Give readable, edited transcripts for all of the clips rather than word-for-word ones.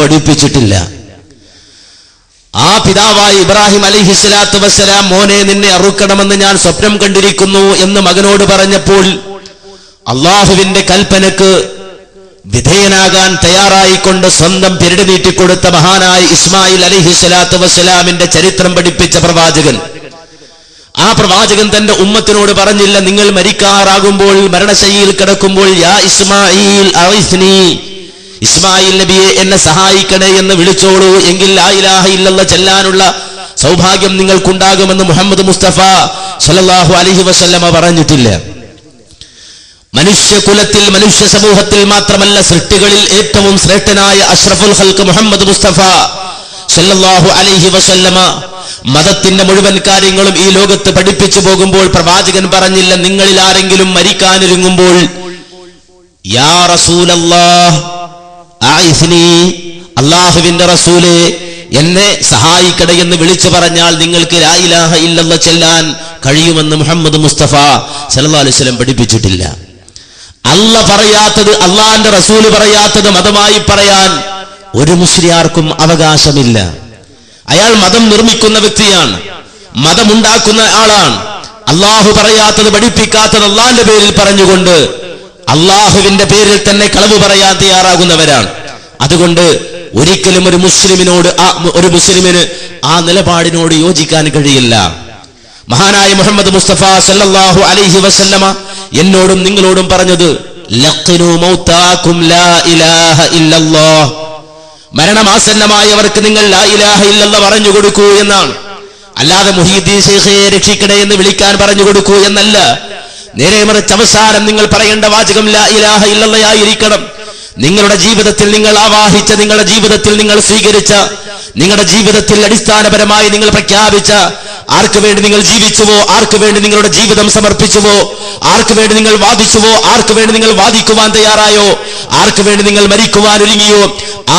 പഠിപ്പിച്ചിട്ടില്ല. ആ പിതാവായ ഇബ്രാഹിം അലൈഹിസ്സലാത്തു വസ്സലാം മോനെ നിന്നെ അറുക്കണമെന്ന് ഞാൻ സ്വപ്നം കണ്ടിരിക്കുന്നു എന്ന് മകനോട് പറഞ്ഞപ്പോൾ അള്ളാഹുവിന്റെ കൽപ്പനക്ക് വിധേയനാകാൻ തയ്യാറായിക്കൊണ്ട് സ്വന്തം പെരടി നീട്ടിക്കൊടുത്ത മഹാനായ ഇസ്മായിൽ അലൈഹിസ്സലാത്തു വസ്സലാമിന്റെ ചരിത്രം പഠിപ്പിച്ച പ്രവാചകൻ, ആ പ്രവാചകൻ തന്റെ ഉമ്മത്തിനോട് പറഞ്ഞില്ല, നിങ്ങൾ മരിക്കാറാകുമ്പോൾ മരണശയ്യയിൽ കിടക്കുമ്പോൾ യാ ഇസ്മായിൽ അഗ്ഹിസ്നി, ഇസ്മായിൽ നബിയെ എന്നെ സഹായിക്കണേ എന്ന് വിളിച്ചോളൂ, എങ്കിൽ ലാ ഇലാഹ ഇല്ലല്ലാഹ് ചൊല്ലാനുള്ള സൗഭാഗ്യം നിങ്ങൾക്കുണ്ടാകുമെന്ന് മുഹമ്മദ് മുസ്തഫ സല്ലല്ലാഹു അലൈഹി വസല്ലമ പറഞ്ഞിട്ടില്ല. മനുഷ്യകുലത്തിൽ മനുഷ്യ സമൂഹത്തിൽ മാത്രമല്ല സൃഷ്ടികളിൽ ഏറ്റവും ശ്രേഷ്ഠനായ അഷ്റഫുൽ ഖൽഖ് മുഹമ്മദ് മുസ്തഫ സല്ലല്ലാഹു അലൈഹി വസല്ലമ മതത്തിന്റെ മുഴുവൻ കാര്യങ്ങളും ഈ ലോകത്ത് പഠിപ്പിച്ചു പോകുമ്പോൾ പ്രവാചകൻ പറഞ്ഞില്ല, നിങ്ങളിൽ ആരെങ്കിലും മരിക്കാനൊരുങ്ങുമ്പോൾ യാ റസൂലല്ലാഹ് അഇസ്നി, അല്ലാഹുവിന്റെ റസൂലേ എന്നെ സഹായിക്കണേ എന്ന് വിളിച്ചു പറഞ്ഞാൽ നിങ്ങൾക്ക് ലാ ഇലാഹ ഇല്ലല്ലാഹ് ചൊല്ലാൻ കഴിയുമെന്ന് മുഹമ്മദ് മുസ്തഫ സല്ലല്ലാഹു അലൈഹി വസല്ലം പഠിപ്പിച്ചിട്ടില്ല. അല്ലാഹ് പറയാത്തത്, അള്ളാന്റെ റസൂല് പറയാത്തത് മതമായി പറയാൻ ഒരു മുസ്ലിയാർക്കും അവകാശമില്ല. അയാൾ മതം നിർമ്മിക്കുന്ന വ്യക്തിയാണ്, മതമുണ്ടാക്കുന്ന ആളാണ്. അള്ളാഹു പറയാത്തത് പഠിപ്പിക്കാത്തത് അള്ളാന്റെ പേരിൽ പറഞ്ഞുകൊണ്ട് അള്ളാഹുവിന്റെ പേരിൽ തന്നെ കളവ് പറയാൻ തയ്യാറാകുന്നവരാണ്. അതുകൊണ്ട് ഒരിക്കലും ഒരു മുസ്ലിമിന് ആ നിലപാടിനോട് യോജിക്കാൻ കഴിയില്ല. മഹാനായ മുഹമ്മദ് മുസ്തഫ സല്ലല്ലാഹു അലൈഹി വസല്ലമ എന്നോടും നിങ്ങളോടും പറഞ്ഞത് ലഖിനു മൗതാകും ലാ ഇലാഹ ഇല്ലല്ലാഹ്, മരണമാസന്നമായവർക്ക് നിങ്ങൾ ലാ ഇലാഹ ഇല്ലല്ലാഹ് പറഞ്ഞു കൊടുക്കൂ എന്നാണ്. അല്ലാതെ മുഹീദ്ദീൻ ശൈഖയെ രക്ഷിക്കണേ എന്ന് വിളിക്കാൻ പറഞ്ഞു കൊടുക്കൂ എന്നല്ല. നേരെ മറിച്ച് അവസാനം നിങ്ങൾ പറയേണ്ട വാചകം ലാ ഇലാഹ ഇല്ലല്ലാഹ് ആയിരിക്കണം. നിങ്ങളുടെ ജീവിതത്തിൽ നിങ്ങൾ ആവാഹിച്ച, നിങ്ങളുടെ ജീവിതത്തിൽ നിങ്ങൾ സ്വീകരിച്ച, നിങ്ങളുടെ ജീവിതത്തിൽ അടിസ്ഥാനപരമായി നിങ്ങൾ പ്രഖ്യാപിച്ച, ആർക്ക് വേണ്ടി നിങ്ങൾ ജീവിച്ചുവോ, ആർക്ക് വേണ്ടി നിങ്ങളുടെ ജീവിതം സമർപ്പിച്ചുവോ, ആർക്ക് വേണ്ടി നിങ്ങൾ വാദിച്ചുവോ, ആർക്ക് വേണ്ടി നിങ്ങൾ വാദിക്കുവാൻ തയ്യാറായോ, ആർക്ക് വേണ്ടി നിങ്ങൾ മരിക്കുവാൻ ഒരുങ്ങിയോ,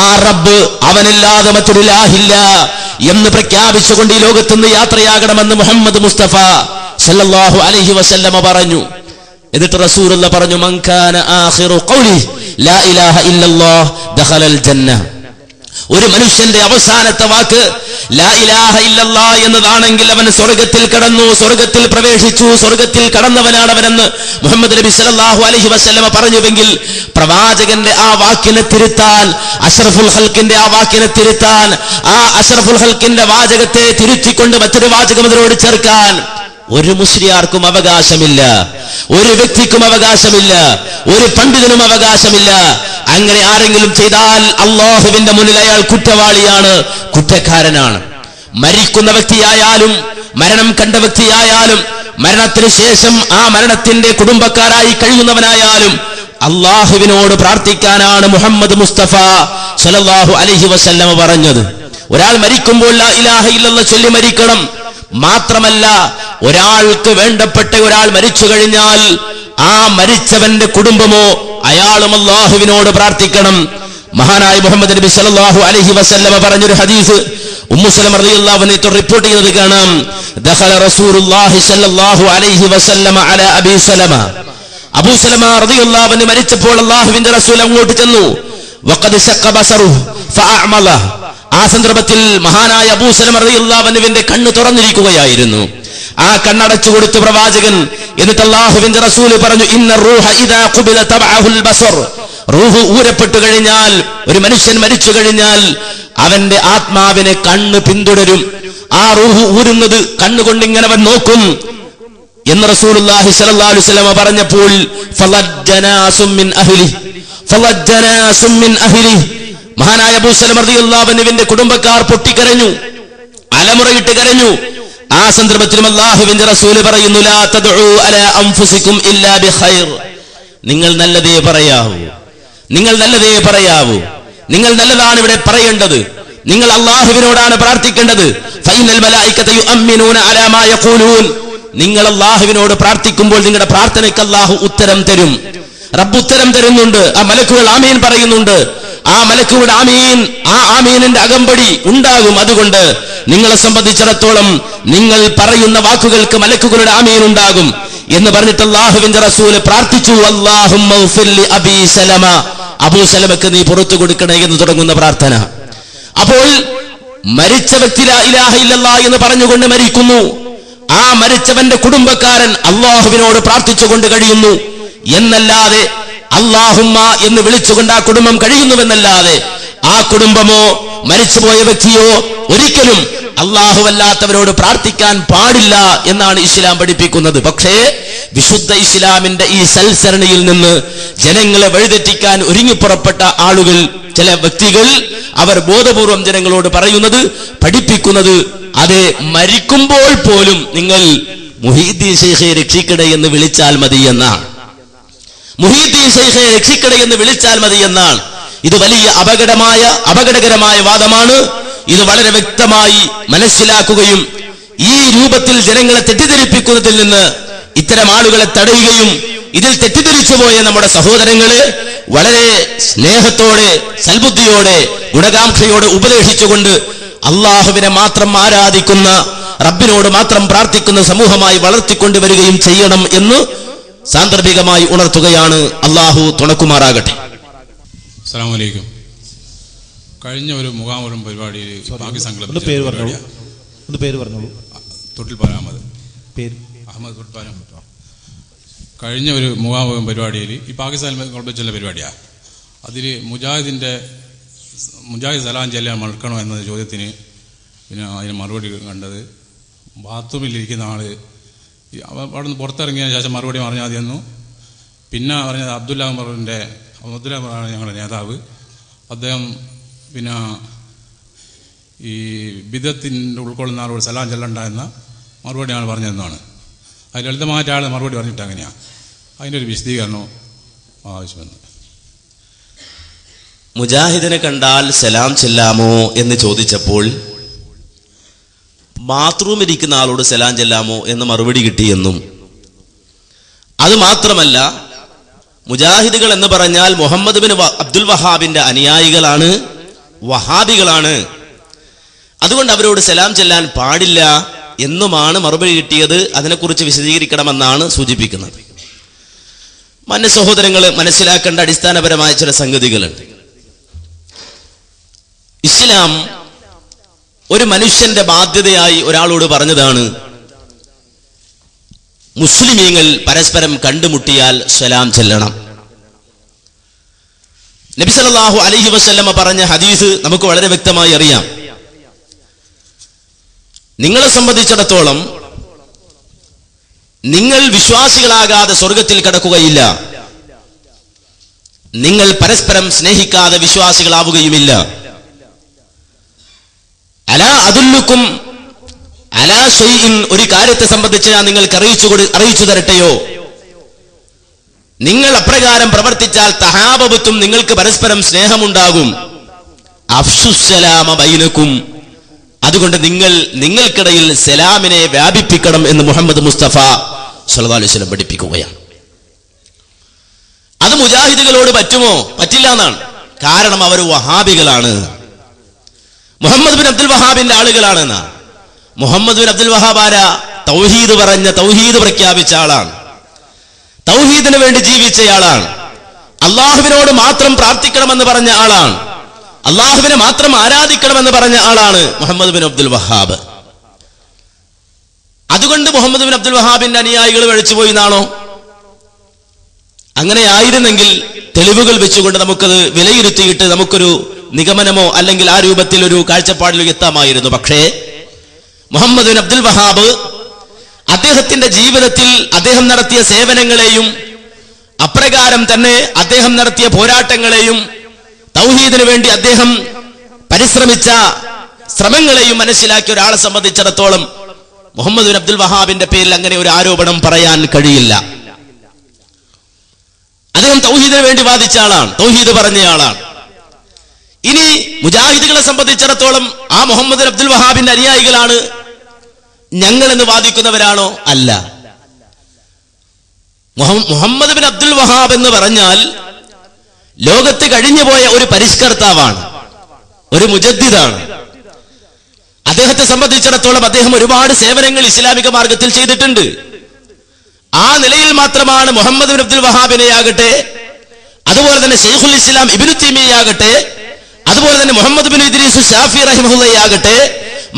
ആ റബ്ബ് അവനല്ലാതെ മറ്റൊരു ഇലാഹില്ല എന്ന് പ്രഖ്യാപിച്ചുകൊണ്ട് ഈ ലോകത്തുനിന്ന് യാത്രയാകണമെന്ന് മുഹമ്മദ് മുസ്തഫ സല്ലല്ലാഹു അലൈഹി വസല്ലമ പറഞ്ഞു. എന്നിട്ട് റസൂലുള്ളാഹി പറഞ്ഞു, മൻ കാന ആഖിറു ഖൗലി ലാ ഇലാഹ ഇല്ലല്ലാഹ് ദഖലൽ ജന്ന. ഒരു മനുഷ്യന്റെ അവസാനത്തെ വാക്ക് ലാ ഇലാഹ ഇല്ലല്ലാഹ് എന്നതാണെങ്കിൽ അവൻ സ്വർഗ്ഗത്തിൽ കടന്നു, സ്വർഗ്ഗത്തിൽ പ്രവേശിച്ചു, സ്വർഗ്ഗത്തിൽ കടന്നവനാണ് അവനെന്ന് മുഹമ്മദ് നബി സല്ലല്ലാഹു അലൈഹി വസല്ലമ പറഞ്ഞുവെങ്കിൽ പ്രവാചകന്റെ ആ വാക്കിനെ തിരുത്താൻ, അഷ്റഫുൽ ഖൽഖിന്റെ ആ വാക്കിനെ തിരുത്താൻ, ആ അഷ്റഫുൽ ഖൽഖിന്റെ വാചകത്തെ തിരുത്തിക്കൊണ്ട് മറ്റൊരു വാചകം അതിനോട് ചേർക്കാൻ ഒരു മുസ്ലിയാർക്കും അവകാശമില്ല, ഒരു വ്യക്തിക്കും അവകാശമില്ല, ഒരു പണ്ഡിതനും അവകാശമില്ല. അങ്ങനെ ആരെങ്കിലും ചെയ്താൽ അള്ളാഹുവിന്റെ മുന്നിൽ അയാൾ കുറ്റവാളിയാണ്, കുറ്റക്കാരനാണ്. മരിക്കുന്ന വ്യക്തിയായാലും മരണം കണ്ട വ്യക്തിയായാലും മരണത്തിന് ശേഷം ആ മരണത്തിന്റെ കുടുംബക്കാരായി കഴിയുന്നവനായാലും അള്ളാഹുവിനോട് പ്രാർത്ഥിക്കാനാണ് മുഹമ്മദ് മുസ്തഫ സല്ലല്ലാഹു അലൈഹി വസല്ലമ പറഞ്ഞത്. ഒരാൾ മരിക്കുമ്പോൾ ലാ ഇലാഹ ഇല്ലല്ലാഹ് ചൊല്ലി മരിക്കണം. മാത്രമല്ല, ഒരാൾക്ക് വേണ്ടപ്പെട്ട ഒരാൾ മരിച്ചു കഴിഞ്ഞാൽ ആ മരിച്ചവന്റെ കുടുംബമോ അയാളും അല്ലാഹുവിനോട് പ്രാർത്ഥിക്കണം. മഹാനായ മുഹമ്മദ് നബി സല്ലല്ലാഹു അലൈഹി വസല്ലമ പറഞ്ഞൊരു ഹദീസ് ഉമ്മു സലമ റളിയല്ലാഹു അൻഹ റിപ്പോർട്ട് ചെയ്തത് കാണാം. ദഖല റസൂലുള്ളാഹി സല്ലല്ലാഹു അലൈഹി വസല്ലമ അലാ അബീ സലമ, അബൂ സലമ റളിയല്ലാഹു അൻഹു മരിച്ചപ്പോൾ അല്ലാഹുവിന്റെ റസൂൽ അങ്ങോട്ട് ചെന്നു. വഖദ് ശഖ ബസറുഹു ഫഅഅമല, ആ സന്ദർഭത്തിൽ മഹാനായ അബൂ സലമ റളിയല്ലാഹു അൻഹുവിന്റെ കണ്ണ് തുറന്നിരിക്കുകയായിരുന്നു. ആ കണ്ണടച്ചു കൊടുത്തു പ്രവാചകൻ. എന്നിട്ട് അല്ലാഹുവിന്റെ റസൂൽ പറഞ്ഞു, ഇന്ന റൂഹ ഇദാ ഖുബില തബഅഹുൽ ബസർ, റൂഹ് ഊരപ്പെട്ടു കഴിഞ്ഞാൽ, ഒരു മനുഷ്യൻ മരിച്ചു കഴിഞ്ഞാൽ അവന്റെ ആത്മാവിനെ കണ്ണ് പിന്തുടരും. ആ റൂഹ് ഊരുന്നത് കണ്ണുകൊണ്ട് ഇങ്ങനെ അവൻ നോക്കും എന്ന് റസൂലുള്ളാഹി സ്വല്ലല്ലാഹു അലൈഹി വസല്ലം പറഞ്ഞപ്പോൾ ഫലജ്ജനാസും മിൻ അഹ്ലി, ഫലജ്ജനാസും മിൻ അഹ്ലി, മഹാനായ അബൂ സലമ റളിയല്ലാഹു അൻഹുവിന്റെ കുടുംബക്കാർ പൊട്ടിക്കരഞ്ഞു, അലമുറയിട്ട് കരഞ്ഞു. ആ സന്ദർഭത്തിലും അല്ലാഹുവിന്റെ റസൂല് പറയുന്നു, ലാ തദ്ഉ അലാ അൻഫുസികും ഇല്ലാ ബിഖൈർ, നിങ്ങൾ നല്ലതേ പറയാവൂ, നിങ്ങൾ നല്ലതേ പറയാവൂ, നിങ്ങൾ നല്ലതാണ് ഇവിടെ പറയേണ്ടത്, നിങ്ങൾ അല്ലാഹുവിനോടാണ് പ്രാർത്ഥിക്കേണ്ടത്. ഫൈനൽ മലായികത യുഅമ്മിനൂന അലാ മാ യഖൂലൂൻ, നിങ്ങൾ അല്ലാഹുവിനോട് പ്രാർത്ഥിക്കുമ്പോൾ നിങ്ങളുടെ പ്രാർത്ഥനയ്ക്ക് അല്ലാഹു ഉത്തരം തരും. റബ്ബ് ഉത്തരം തരുന്നുണ്ട്. ആ മലക്കുകൾ ആമീൻ പറയുന്നുണ്ട്. ആ മലക്കുകളുടെ ആമീൻ, ആ ആമീനിന്റെ അകമ്പടി ഉണ്ടാകും. അതുകൊണ്ട് നിങ്ങളെ സംബന്ധിച്ചിടത്തോളം നിങ്ങൾ പറയുന്ന വാക്കുകൾക്ക് മലക്കുകളുടെ ആമീൻ ഉണ്ടാകും എന്ന് പറഞ്ഞിട്ട് അല്ലാഹുവിന്റെ റസൂൽ പ്രാർത്ഥിച്ചു, അല്ലാഹുമ്മ ഗ്ഫിർ ലി അബീ സലമ അബൂ സലമക്ക് നീ പുറത്തു കൊടുക്കണേ എന്ന് തുടങ്ങുന്ന പ്രാർത്ഥന. അപ്പോൾ മരിച്ച വ്യക്തി ലാ ഇലാഹ ഇല്ലല്ലാഹ് എന്ന് പറഞ്ഞുകൊണ്ട് മരിക്കുന്നു. ആ മരിച്ചവന്റെ കുടുംബക്കാരൻ അല്ലാഹുവിനോട് പ്രാർത്ഥിച്ചുകൊണ്ട് കഴിയുന്നു എന്നല്ലാതെ, അല്ലാഹുമ്മ എന്ന് വിളിച്ചുകൊണ്ട് ആ കുടുംബം കഴിയുന്നുവെന്നല്ലാതെ, ആ കുടുംബമോ മരിച്ചുപോയ വ്യക്തിയോ ഒരിക്കലും അല്ലാഹുവല്ലാത്തവരോട് പ്രാർത്ഥിക്കാൻ പാടില്ല എന്നാണ് ഇസ്ലാം പഠിപ്പിക്കുന്നത്. പക്ഷേ വിശുദ്ധ ഇസ്ലാമിന്റെ ഈ സൽസരണിയിൽ നിന്ന് ജനങ്ങളെ വഴിതെറ്റിക്കാൻ ഒരുങ്ങിപ്പുറപ്പെട്ട ആളുകൾ, ചില വ്യക്തികൾ, അവർ ബോധപൂർവം ജനങ്ങളോട് പറയുന്നത്, പഠിപ്പിക്കുന്നത്, അതെ, മരിക്കുമ്പോൾ പോലും നിങ്ങൾ മുഹീദ്ദീൻ ശൈഖെ രക്ഷിക്കണേ എന്ന് വിളിച്ചാൽ മതി എന്നാണ്. മുഹീദ്ദീൻ ശൈഖെ രക്ഷിക്കണേ എന്ന് വിളിച്ചാൽ മതി എന്നാണ്. ഇത് വലിയ അപകടകരമായ വാദമാണ്. ഇത് വളരെ വ്യക്തമായി മനസ്സിലാക്കുകയും ഈ രൂപത്തിൽ ജനങ്ങളെ തെറ്റിദ്ധരിപ്പിക്കുന്നതിൽ നിന്ന് ഇത്തരം ആളുകളെ തടയുകയും ഇതിൽ തെറ്റിദ്ധരിച്ചു പോയ നമ്മുടെ സഹോദരങ്ങളെ വളരെ സ്നേഹത്തോടെ, സൽബുദ്ധിയോടെ, ഗുണകാംക്ഷയോടെ ഉപദേശിച്ചുകൊണ്ട് അള്ളാഹുവിനെ മാത്രം ആരാധിക്കുന്ന, റബ്ബിനോട് മാത്രം പ്രാർത്ഥിക്കുന്ന സമൂഹമായി വളർത്തിക്കൊണ്ടുവരികയും ചെയ്യണം എന്ന് സാന്ദർഭികമായി ഉണർത്തുകയാണ്. അള്ളാഹു തുണക്കുമാറാകട്ടെ. അസ്സലാമു അലൈക്കും. കഴിഞ്ഞ ഒരു മുഖാമുഖം പരിപാടിയിൽ തൊട്ടിൽപ്പാലം അഹമ്മദ് തൊട്ടിൽപ്പാലം. കഴിഞ്ഞ ഒരു മുഖാമുഖം പരിപാടിയിൽ ഈ പാകിസ്ഥാൻ കുഴപ്പിച്ചുള്ള പരിപാടിയാണ്. അതിൽ മുജാഹിദ് സലാം ചെല്ലാൻ മറക്കണോ എന്ന ചോദ്യത്തിന് പിന്നെ അതിന് മറുപടി കണ്ടത്, ബാത്റൂമിലിരിക്കുന്ന ആള് അവിടെ നിന്ന് പുറത്തിറങ്ങിയതിന് ശേഷം മറുപടി പറഞ്ഞാൽ മതിയെന്നു. പിന്നെ പറഞ്ഞത് അബ്ദുല്ല ഉമറിൻ്റെ ഞങ്ങളുടെ നേതാവ്, അദ്ദേഹം പിന്നെ ഈ ബിദത്തിൻ്റെ ഉൾക്കൊള്ളുന്ന ആളോട് സലാം ചെല്ലണ്ട എന്ന മറുപടി ആൾ പറഞ്ഞതെന്നാണ്. അത് ലളിതമായിട്ട് ആൾ മറുപടി പറഞ്ഞിട്ട് അങ്ങനെയാണ്. അതിൻ്റെ ഒരു വിശദീകരണം ആവശ്യമെന്ന്. മുജാഹിദിനെ കണ്ടാൽ സലാം ചെല്ലാമോ എന്ന് ചോദിച്ചപ്പോൾ ബാത്റൂമിൽ ഇരിക്കുന്ന ആളോട് സലാം ചെല്ലാമോ എന്ന് മറുപടി കിട്ടിയെന്നും, അത് മാത്രമല്ല മുജാഹിദുകൾ എന്ന് പറഞ്ഞാൽ മുഹമ്മദ് ബിൻ അബ്ദുൽ വഹാബിന്റെ അനുയായികളാണ്, വഹാബികളാണ്, അതുകൊണ്ട് അവരോട് സലാം ചെല്ലാൻ പാടില്ല എന്നുമാണ് മറുപടി കിട്ടിയത്. അതിനെക്കുറിച്ച് വിശദീകരിക്കണമെന്നാണ് സൂചിപ്പിക്കുന്നത്. മാന്യ സഹോദരങ്ങൾ, മനസ്സിലാക്കേണ്ട അടിസ്ഥാനപരമായ ചില സംഗതികളുണ്ട്. ഇസ്ലാം ഒരു മനുഷ്യന്റെ ബാധ്യതയായി ഒരാളോട് പറഞ്ഞതാണ്, മുസ്ലിമീങ്ങൾ പരസ്പരം കണ്ടുമുട്ടിയാൽ സലാം ചെല്ലണം. നബി സല്ലല്ലാഹു അലൈഹി വസല്ലമ പറഞ്ഞ ഹദീസ് നമുക്ക് വളരെ വ്യക്തമായി അറിയാം. നിങ്ങളെ സംബന്ധിച്ചിടത്തോളം നിങ്ങൾ വിശ്വാസികളാകാതെ സ്വർഗത്തിൽ കടക്കുകയില്ല, നിങ്ങൾ പരസ്പരം സ്നേഹിക്കാതെ വിശ്വാസികളാവുകയുമില്ല. അലാ അദുല്ലുക്കും അലാ ഷൈഇൻ, ഒരു കാര്യത്തെ സംബന്ധിച്ച് ഞാൻ നിങ്ങൾക്ക് അറിയിച്ചു തരട്ടെയോ? നിങ്ങൾ അപ്രകാരം പ്രവർത്തിച്ചാൽ തഹാബബത്തും, നിങ്ങൾക്ക് പരസ്പരം സ്നേഹമുണ്ടാകും. അഫ്ശുസ്സലാമ ബൈനക്കും, അതുകൊണ്ട് നിങ്ങൾക്കിടയിൽ സലാമിനെ വ്യാപിപ്പിക്കണം എന്ന് മുഹമ്മദ് മുസ്തഫ സല്ലല്ലാഹു അലൈഹി വസല്ലം പഠിപ്പിക്കുകയാണ്. അത് മുജാഹിദുകളോട് പറ്റുമോ? പറ്റില്ല എന്നാണ്. കാരണം അവർ വഹാബികളാണ്, മുഹമ്മദ് ബിൻ അബ്ദുൽ വഹാബിന്റെ ആളുകളാണെന്നാണ്. മുഹമ്മദ് ബിൻ അബ്ദുൽ വഹാബ് ആരാ? തൗഹീദ് പ്രഖ്യാപിച്ച ആളാണ്, തൗഹീദിന് വേണ്ടി ജീവിച്ചയാളാണ്, അള്ളാഹുവിനോട് മാത്രം പ്രാർത്ഥിക്കണമെന്ന് പറഞ്ഞ ആളാണ്, അള്ളാഹുവിനെ മാത്രം ആരാധിക്കണമെന്ന് പറഞ്ഞ ആളാണ് മുഹമ്മദ് ബിൻ അബ്ദുൽ വഹാബ്. അതുകൊണ്ട് മുഹമ്മദ് ബിൻ അബ്ദുൽ വഹാബിന്റെ അനുയായികൾ വഴിച്ചുപോയി എന്നാണോ? അങ്ങനെയായിരുന്നെങ്കിൽ തെളിവുകൾ വെച്ചുകൊണ്ട് നമുക്കത് വിലയിരുത്തിയിട്ട് നമുക്കൊരു നിഗമനമോ അല്ലെങ്കിൽ ആ രൂപത്തിൽ ഒരു കാഴ്ചപ്പാടിലോ എത്താമായിരുന്നു. പക്ഷേ മുഹമ്മദ് ബിൻ അബ്ദുൽ വഹാബ് അദ്ദേഹത്തിന്റെ ജീവിതത്തിൽ അദ്ദേഹം നടത്തിയ സേവനങ്ങളെയും അപ്രകാരം തന്നെ അദ്ദേഹം നടത്തിയ പോരാട്ടങ്ങളെയും തൗഹീദിന് വേണ്ടി അദ്ദേഹം പരിശ്രമിച്ച ശ്രമങ്ങളെയും മനസ്സിലാക്കിയ ഒരാളെ സംബന്ധിച്ചിടത്തോളം മുഹമ്മദ് ബിൻ അബ്ദുൽ വഹാബിന്റെ പേരിൽ അങ്ങനെ ഒരു ആരോപണം പറയാൻ കഴിയില്ല. അദ്ദേഹം തൗഹീദിന് വേണ്ടി വാദിച്ച ആളാണ്, തൗഹീദ് പറഞ്ഞയാളാണ്. ഇനി മുജാഹിദുകളെ സംബന്ധിച്ചിടത്തോളം ആ മുഹമ്മദ് ബിൻ അബ്ദുൽ വഹാബിന്റെ അനുയായികളാണ് ഞങ്ങൾ എന്ന് വാദിക്കുന്നവരാണോ? അല്ല. മുഹമ്മദ് ബിൻ അബ്ദുൽ വഹാബ് എന്ന് പറഞ്ഞാൽ ലോകത്ത് കഴിഞ്ഞുപോയ ഒരു പരിഷ്കർത്താവാണ്, ഒരു മുജദ്ദിദാണ്. അദ്ദേഹത്തെ സംബന്ധിച്ചിടത്തോളം അദ്ദേഹം ഒരുപാട് സേവനങ്ങൾ ഇസ്ലാമിക മാർഗത്തിൽ ചെയ്തിട്ടുണ്ട്. ആ നിലയിൽ മാത്രമാണ് മുഹമ്മദ് ബിൻ അബ്ദുൽ വഹാബിനെ ആകട്ടെ അതുപോലെ തന്നെ ശൈഖുൽ ഇസ്ലാം ഇബ്നു തൈമിയ്യയാകട്ടെ, അതുപോലെ തന്നെ മുഹമ്മദ് ബിൻ ഇദ്രീസ് ഷാഫി റഹിമഹുല്ലയാകട്ടെ,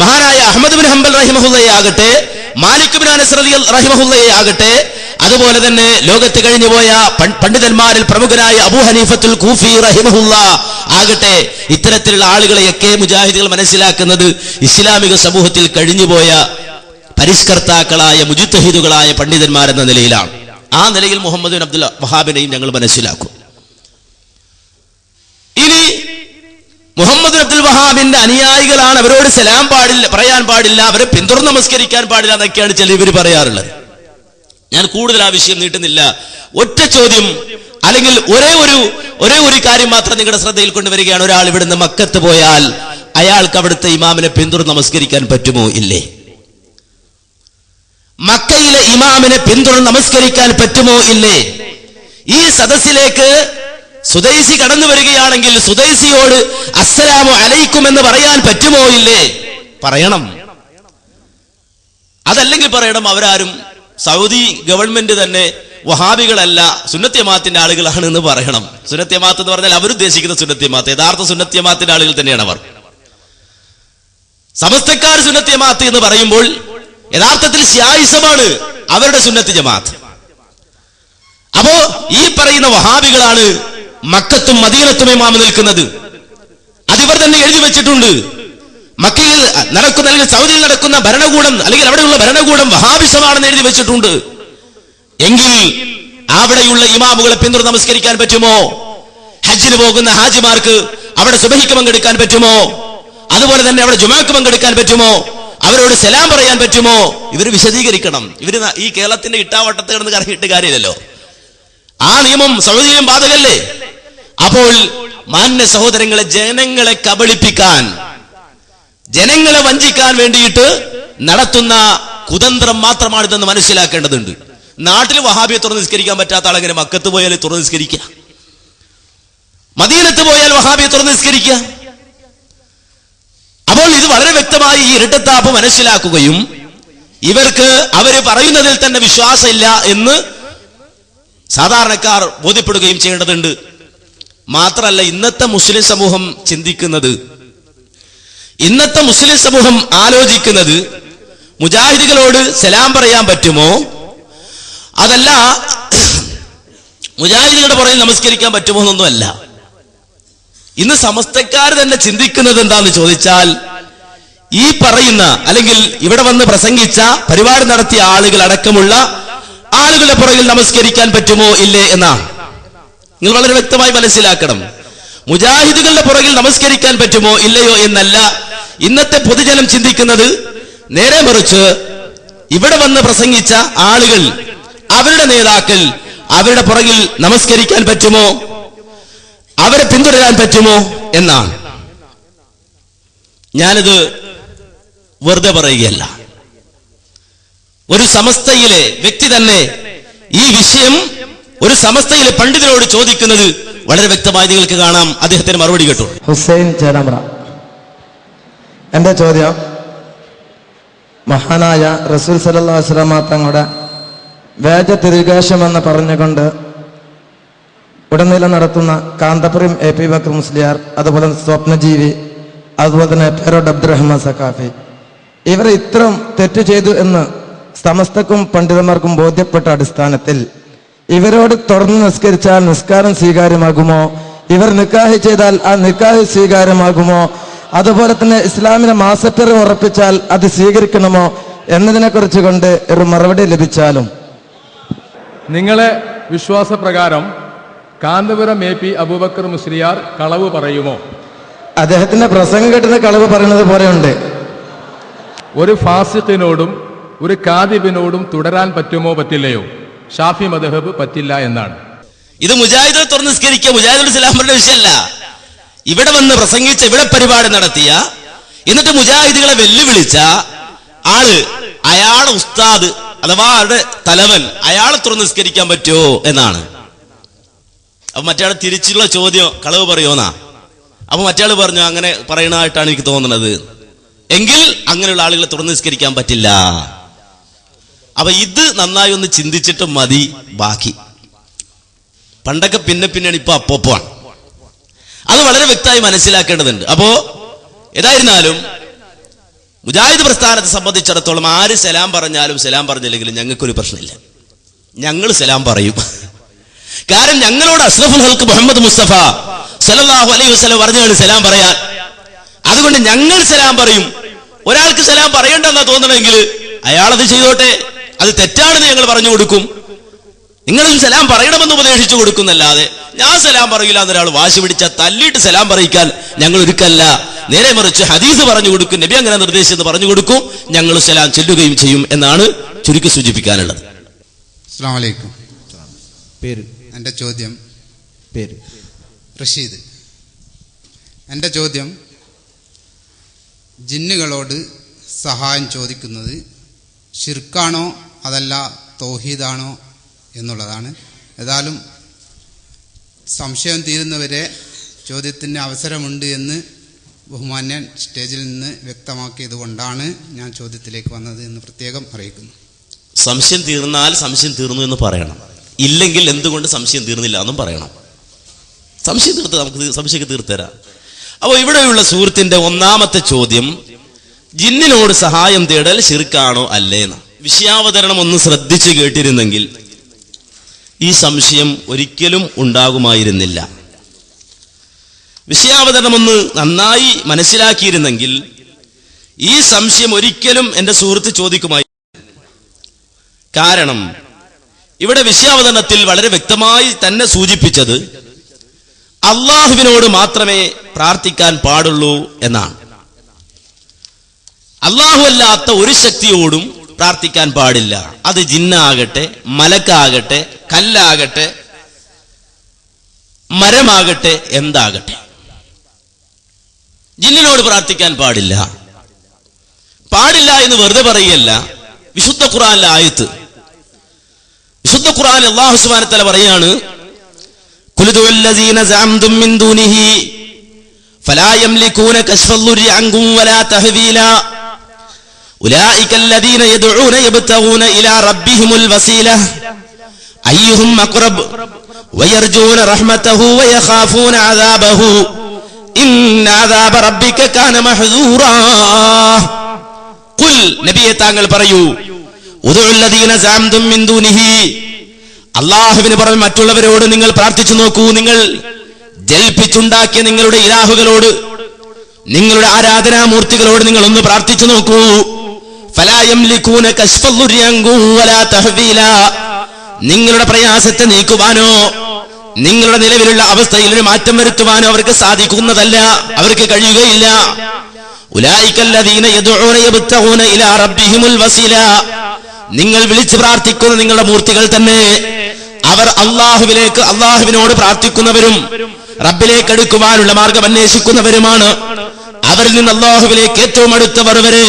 മഹാനായ അഹ്മദ് ബിൻ ഹംബൽ റഹിമഹുല്ലയാകട്ടെ, മാലിക് ബിൻ അനസ് റഹിമഹുല്ലയാകട്ടെ, അതുപോലെ തന്നെ ലോകത്ത് കഴിഞ്ഞുപോയ പണ്ഡിതന്മാരിൽ പ്രമുഖനായ അബൂ ഹനീഫത്തുൽ കൂഫി റഹിമഹുല്ല ആകട്ടെ, ഇത്തരത്തിലുള്ള ആളുകളെയൊക്കെ മുജാഹിദുകൾ മനസ്സിലാക്കുന്നത് ഇസ്ലാമിക സമൂഹത്തിൽ കഴിഞ്ഞുപോയ പരിഷ്കർത്താക്കളായ മുജ്തഹിദുകളായ പണ്ഡിതന്മാരെന്ന നിലയിലാണ്. ആ നിലയിൽ മുഹമ്മദ് ബിൻ അബ്ദുൽ വഹാബിനെയും ഞങ്ങൾ മനസ്സിലാക്കും. ഇനി മുഹമ്മദ് ബിൻ അബ്ദുൽ വഹാബിന്റെ അനുയായികളാണ്, അവരോട് സലാം പറയാൻ പാടില്ല, അവരെ പിന്തുടർന്ന് നമസ്കരിക്കാൻ പാടില്ല എന്നൊക്കെയാണ് ചിലർ പറയാറുള്ളത്. ഞാൻ കൂടുതൽ ആ വിഷയം നീട്ടുന്നില്ല. ഒറ്റ ചോദ്യം, അല്ലെങ്കിൽ ഒരേ ഒരു കാര്യം മാത്രം നിങ്ങളുടെ ശ്രദ്ധയിൽ കൊണ്ടുവരികയാണ്. ഒരാൾ ഇവിടുന്ന് മക്കത്ത് പോയാൽ അയാൾക്ക് അവിടുത്തെ ഇമാമിനെ പിന്തുടർന്ന് നമസ്കരിക്കാൻ പറ്റുമോ ഇല്ലേ? മക്കയിലെ ഇമാമിനെ പിന്തുടർന്ന് നമസ്കരിക്കാൻ പറ്റുമോ ഇല്ലേ? ഈ സദസ്സിലേക്ക് സുദൈസി കടന്നു വരികയാണെങ്കിൽ സുദൈസിയോട് അസ്സലാമു അലൈക്കും എന്ന് പറയാൻ പറ്റുമോ ഇല്ലേ? പറയണം. അതല്ലെങ്കിൽ പറയണം അവരാരും സൗദി ഗവൺമെന്റ് തന്നെ വഹാബികളല്ല, സുന്നത്ത് ജമാഅത്തിന്റെ ആളുകളാണ് എന്ന് പറയണം. സുന്നത്ത് ജമാഅത്ത് എന്ന് പറഞ്ഞാൽ അവരുദ്ദേശിക്കുന്ന സുന്നത്ത് ജമാഅത്ത്, യഥാർത്ഥ സുന്നത്ത് ജമാഅത്തിന്റെ ആളുകൾ തന്നെയാണ് അവർ. സമസ്തക്കാർ സുന്നത്ത് ജമാഅത്ത് എന്ന് പറയുമ്പോൾ യഥാർത്ഥത്തിൽ ശിയായിസമാണ് അവരുടെ സുന്നത്ത് ജമാഅത്ത്. അപ്പോ ഈ പറയുന്ന വഹാബികളാണ് മക്കത്തും മദീനത്തും ഇമാം നിൽക്കുന്നത്. അതിവർ തന്നെ എഴുതി വെച്ചിട്ടുണ്ട്. മക്കയിൽ നടക്കുന്ന അല്ലെങ്കിൽ സൗദിയിൽ നടക്കുന്ന ഭരണകൂടം അല്ലെങ്കിൽ അവിടെയുള്ള ഭരണകൂടം വഹാബിസമാണെന്ന് എഴുതി വെച്ചിട്ടുണ്ട്. എങ്കിൽ അവിടെയുള്ള ഇമാമുകളെ പിന്തുടർന്ന് നമസ്കരിക്കാൻ പറ്റുമോ? ഹജ്ജിന് പോകുന്ന ഹാജിമാർക്ക് അവിടെ സുബഹിക്ക് പങ്കെടുക്കാൻ പറ്റുമോ? അതുപോലെ തന്നെ അവിടെ ജുമാക്ക് പങ്കെടുക്കാൻ പറ്റുമോ? അവരോട് സലാം പറയാൻ പറ്റുമോ? ഇവർ വിശദീകരിക്കണം. ഇവര് ഈ കേരളത്തിന്റെ ഇട്ടാവട്ടത്ത് കിടന്ന് കറങ്ങിയിട്ട് കാര്യമില്ലല്ലോ. ആ നിയമം സൗദിയിലും ബാധകല്ലേ? അപ്പോൾ മാന്യ സഹോദരങ്ങളെ, ജനങ്ങളെ കബളിപ്പിക്കാൻ, ജനങ്ങളെ വഞ്ചിക്കാൻ വേണ്ടിയിട്ട് നടത്തുന്ന കുതന്ത്രം മാത്രമാണിതെന്ന് മനസ്സിലാക്കേണ്ടതുണ്ട്. നാട്ടിൽ വഹാബിയെ തുറന്ന് നിസ്കരിക്കാൻ പറ്റാത്ത ആളെങ്ങനെ മക്കത്ത് പോയാൽ തുറന്ന് നിസ്കരിക്കുക? മദീനത്ത് പോയാൽ വഹാബിയെ തുറന്ന് നിസ്കരിക്കുക? അപ്പോൾ ഇത് വളരെ വ്യക്തമായി ഈ ഇരട്ടത്താപ്പ് മനസ്സിലാക്കുകയും ഇവർക്ക് അവര് പറയുന്നതിൽ തന്നെ വിശ്വാസമില്ല എന്ന് സാധാരണക്കാർ ബോധ്യപ്പെടുകയും ചെയ്യേണ്ടതുണ്ട്. മാത്രമല്ല, ഇന്നത്തെ മുസ്ലിം സമൂഹം ചിന്തിക്കുന്നത്, ഇന്നത്തെ മുസ്ലിം സമൂഹം ആലോചിക്കുന്നത് മുജാഹിദുകളോട് സലാം പറയാൻ പറ്റുമോ, അതല്ല മുജാഹിദുകളുടെ പുറകിൽ നമസ്കരിക്കാൻ പറ്റുമോ എന്നൊന്നുമല്ല. ഇന്ന് സമസ്തക്കാർ തന്നെ ചിന്തിക്കുന്നത് എന്താന്ന് ചോദിച്ചാൽ, ഈ പറയുന്ന അല്ലെങ്കിൽ ഇവിടെ വന്ന് പ്രസംഗിച്ച പരിപാടി നടത്തിയ ആളുകൾ അടക്കമുള്ള ആളുകളുടെ പുറകിൽ നമസ്കരിക്കാൻ പറ്റുമോ ഇല്ലേ എന്നാണ്. നിങ്ങൾ വളരെ വ്യക്തമായി മനസ്സിലാക്കണം. മുജാഹിദുകളുടെ പുറകിൽ നമസ്കരിക്കാൻ പറ്റുമോ ഇല്ലയോ എന്നല്ല ഇന്നത്തെ പൊതുജനം ചിന്തിക്കുന്നത്. നേരെ മറിച്ച് ഇവിടെ വന്ന് പ്രസംഗിച്ച ആളുകൾ, അവരുടെ നേതാക്കൾ, അവരുടെ പുറകിൽ നമസ്കരിക്കാൻ പറ്റുമോ, അവരെ പിന്തുടരാൻ പറ്റുമോ എന്നാണ്. ഞാനിത് വെറുതെ പറയുകയല്ല. ഒരു സമസ്തയിലെ വ്യക്തി തന്നെ ഈ വിഷയം ഒരു സമസ്തയിലെ പണ്ഡിതനോട് ചോദിക്കുന്നത് വളരെ വ്യക്തമായി നിങ്ങൾക്ക് കാണാം. അദ്ദേഹത്തിന് മറുപടി കേട്ടു. ഹുസൈൻ ചേരമ്പ്ര. എന്റെ ചോദ്യം, മഹാനായ റസൂൽ സല്ലല്ലാഹു അലൈഹി വസല്ലം തങ്ങളുടെ വേദ തിരുകേശം എന്ന് പറഞ്ഞുകൊണ്ട് ഉടനീളം നടത്തുന്ന കാന്തപുരം എ പി ബക്കർ മുസ്ലിയാർ, അതുപോലെ സ്വപ്നജീവി, അതുപോലെ തന്നെ പേരോട് അബ്ദുറഹ്മാൻ സഖാഫി, ഇവർ ഇത്തരം തെറ്റ് ചെയ്തു എന്ന് സമസ്തക്കും പണ്ഡിതന്മാർക്കും ബോധ്യപ്പെട്ട അടിസ്ഥാനത്തിൽ ഇവരോട് തുടർന്ന് നിസ്കരിച്ചാൽ നിസ്കാരം സ്വീകാര്യമാകുമോ? ഇവർ നിക്കാഹ് ചെയ്താൽ ആ നിക്കാഹ് സ്വീകാര്യമാകുമോ? അതുപോലെ തന്നെ ഇസ്ലാമിനെ മാസപ്പിറവ് ഉറപ്പിച്ചാൽ അത് സ്വീകരിക്കണമോ എന്നതിനെ കുറിച്ച് കൊണ്ട് ഒരു മറുപടി ലഭിച്ചാലും. നിങ്ങളെ വിശ്വാസപ്രകാരം കാന്തപുരം എ പി അബൂബക്കർ മുസ്ലിയാർ കളവ് പറയുമോ? അദ്ദേഹത്തിന്റെ പ്രസംഗം കേട്ടുന്ന കളവ് പറയുന്നത് പോലെയുണ്ട്. ഒരു ഫാസിഖിനോടും ഒരു കാദിബിനോടും തുടരാൻ പറ്റുമോ പറ്റില്ലയോ? ഷാഫി മദ്ഹബ് പറ്റില്ല എന്നാണ്. ഇത് മുജാഹിദ് തുറന്ന് നിസ്കരിക്കുക, മുജാഹിദുൽ ഇസ്ലാമിന്റെ വിഷയമല്ല. ഇവിടെ വന്ന് പ്രസംഗിച്ച, ഇവിടെ പരിപാടി നടത്തിയ, എന്നിട്ട് മുജാഹിദുകളെ വെല്ലുവിളിച്ച ആള്, അയാളുടെ ഉസ്താദ് അഥവാ ആളുടെ തലവൻ, അയാളെ തുറന്ന് നിസ്കരിക്കാൻ പറ്റുമോ എന്നാണ്. അപ്പൊ മറ്റയാൾ തിരിച്ചുള്ള ചോദ്യം, കളവ് പറയുമോന്നാ. അപ്പൊ മറ്റയാൾ പറഞ്ഞു, അങ്ങനെ പറയണതായിട്ടാണ് എനിക്ക് തോന്നുന്നത്. എങ്കിൽ അങ്ങനെയുള്ള ആളുകളെ തുറന്ന് നിസ്കരിക്കാൻ പറ്റില്ല. അപ്പൊ ഇത് നന്നായി ഒന്ന് ചിന്തിച്ചിട്ട് മതി ബാക്കി. പണ്ടൊക്കെ പിന്നെയാണ്, ഇപ്പൊ അപ്പോപ്പാണ്. അത് വളരെ വ്യക്തമായി മനസ്സിലാക്കേണ്ടതുണ്ട്. അപ്പോ ഏതായിരുന്നാലും മുജാഹിദ് പ്രസ്ഥാനത്തെ സംബന്ധിച്ചിടത്തോളം ആര് സലാം പറഞ്ഞാലും സലാം പറഞ്ഞില്ലെങ്കിലും ഞങ്ങൾക്കൊരു പ്രശ്നമില്ല. ഞങ്ങൾ സലാം പറയും. കാരണം ഞങ്ങളോട് അഷ്റഫുൽ ഹൽക്ക് മുഹമ്മദ് മുസ്തഫ സല്ലല്ലാഹു അലൈഹി വസല്ലം പറഞ്ഞാണ് സലാം പറയാൻ. അതുകൊണ്ട് ഞങ്ങൾ സലാം പറയും. ഒരാൾക്ക് സലാം പറയണ്ടെന്നാ തോന്നണമെങ്കിൽ അയാളത് ചെയ്തോട്ടെ, അത് തെറ്റാണെന്ന് ഞങ്ങൾ പറഞ്ഞു കൊടുക്കും. നിങ്ങളും സലാം പറയണമെന്ന് ഉപദേശിച്ചു കൊടുക്കുന്നല്ലാതെ ഞാൻ സലാം പറയില്ല എന്നൊരാൾ വാശി പിടിച്ചാൽ തല്ലിയിട്ട് സലാം പറയിക്കാൻ ഞങ്ങൾ ഒരുക്കല്ല. നേരെ മറിച്ച് ഹദീസ് പറഞ്ഞു കൊടുക്കും, നബി അങ്ങനെ നിർദ്ദേശിച്ചെന്ന് പറഞ്ഞു കൊടുക്കും, ഞങ്ങൾ സലാം ചെല്ലുകയും ചെയ്യും എന്നാണ് ചുരുക്കി സൂചിപ്പിക്കാനുള്ളത്. അസ്സലാമു അലൈക്കും. പേര്? എൻ്റെ ചോദ്യം പേര് റഷീദ്. എൻ്റെ ചോദ്യം ജിന്നുകളോട് സഹായം ചോദിക്കുന്നത് ശിർക്കാണോ അതല്ല തൗഹീദാണോ എന്നുള്ളതാണ്. ഏതായാലും സംശയം തീരുന്നവരെ ചോദ്യത്തിന് അവസരമുണ്ട് എന്ന് ബഹുമാന്യൻ സ്റ്റേജിൽ നിന്ന് വ്യക്തമാക്കിയത് കൊണ്ടാണ് ഞാൻ ചോദ്യത്തിലേക്ക് വന്നത് എന്ന് പ്രത്യേകം അറിയിക്കുന്നു. സംശയം തീർന്നാൽ സംശയം തീർന്നു എന്ന് പറയണം, ഇല്ലെങ്കിൽ എന്തുകൊണ്ട് സംശയം തീർന്നില്ല എന്നും പറയണം. സംശയം തീർത്ത് നമുക്ക് സംശയം തീർത്തരാം. അപ്പോൾ ഇവിടെയുള്ള സുഹൃത്തിന്റെ ഒന്നാമത്തെ ചോദ്യം ജിന്നിനോട് സഹായം തേടൽ ശിർക്കാണോ അല്ലേന്ന്. വിഷയാവതരണം ഒന്ന് ശ്രദ്ധിച്ചു കേട്ടിരുന്നെങ്കിൽ ഈ സംശയം ഒരിക്കലും ഉണ്ടാകുമായിരുന്നില്ല. വിഷയാവതരണം ഒന്ന് നന്നായി മനസ്സിലാക്കിയിരുന്നെങ്കിൽ ഈ സംശയം ഒരിക്കലും എന്റെ സുഹൃത്ത് ചോദിക്കുമായി. കാരണം ഇവിടെ വിഷയാവതരണത്തിൽ വളരെ വ്യക്തമായി തന്നെ സൂചിപ്പിച്ചത് അള്ളാഹുവിനോട് മാത്രമേ പ്രാർത്ഥിക്കാൻ പാടുള്ളൂ എന്നാണ്. അള്ളാഹു അല്ലാത്ത ഒരു ശക്തിയോടും പ്രാർത്ഥിക്കാൻ പാടില്ല. അത് ജിന്നാകട്ടെ, മലക്കാകട്ടെ, കല്ലാകട്ടെ, മരമാകട്ടെ, എന്താകട്ടെ, ജിന്നിനോട് പ്രാർത്ഥിക്കാൻ പാടില്ല. പാടില്ല എന്ന് വെറുതെ പറയല്ല. വിശുദ്ധ ഖുർആനിലെ ആയത്ത്, വിശുദ്ധ ഖുർആനിൽ അല്ലാഹു സുബ്ഹാനഹു വ തആല പറയാണ്, ഖുൽദു അല്ലദീന സഅംതും മിൻ ദൂനിഹി ഫലാ യംലികൂന കശ്ഫൽ ദുർരി അൻകും വലാ തഹ്വീലാ ഉലൈക അല്ലദീന യദ്ഊന യബ്തഗൂന ഇലാ റബ്ബിഹിമുൽ വസീല അയ്യുഹും അഖ്റബ് വയർജൂന റഹ്മതഹു വയഖാഫൂന അദാബഹു ഇന്ന അദാബ റബ്ബിക കാന മഹ്ദൂറാ. ഖുൽ, നബിയെ താങ്കൾ പറയൂ, ഉദഉ അല്ലദീന സഅംതും മിൻ ദൂനിഹി, അല്ലാഹുവിന് പുറമെ മറ്റുള്ളവരോട് നിങ്ങൾ പ്രാർത്ഥിച്ചു നോക്കൂ. നിങ്ങൾ ജൽപ്പിച്ചുണ്ടാക്കിയ നിങ്ങളുടെ ഇലാഹുകളോട്, നിങ്ങളുടെ ആരാധനാമൂർത്തികളോട് നിങ്ങൾ ഒന്ന് പ്രാർത്ഥിച്ചു നോക്കൂ. ഫലാ യംലികൂന കശ്ഫൽ ദുർരി അൻകും വലാ തഹ്വീലാ, നിങ്ങളുടെ പ്രയാസത്തെ നീക്കുവാനോ നിങ്ങളുടെ നിലവിലുള്ള അവസ്ഥയിൽ ഒരു മാറ്റം വരുത്തുവാനോ അവർക്ക് സാധിക്കുന്നതല്ല, അവർക്ക് കഴിയുകയില്ല. ഉലൈക അല്ലദീന യദ്ഊന യബ്തഗൂന ഇലാ റബ്ബിഹിമുൽ വസീല, നിങ്ങൾ വിളിച്ചു പ്രാർത്ഥിക്കുന്ന നിങ്ങളുടെ മൂർത്തികൾ തന്നെ അവർ അള്ളാഹുവിനോട് പ്രാർത്ഥിക്കുന്നവരും റബ്ബിലേക്ക് അടുക്കുവാനുള്ള മാർഗം അന്വേഷിക്കുന്നവരുമാണ്. അവരിൽ നിന്ന് അള്ളാഹുവിലേക്ക് ഏറ്റവും അടുത്തവർ വരെ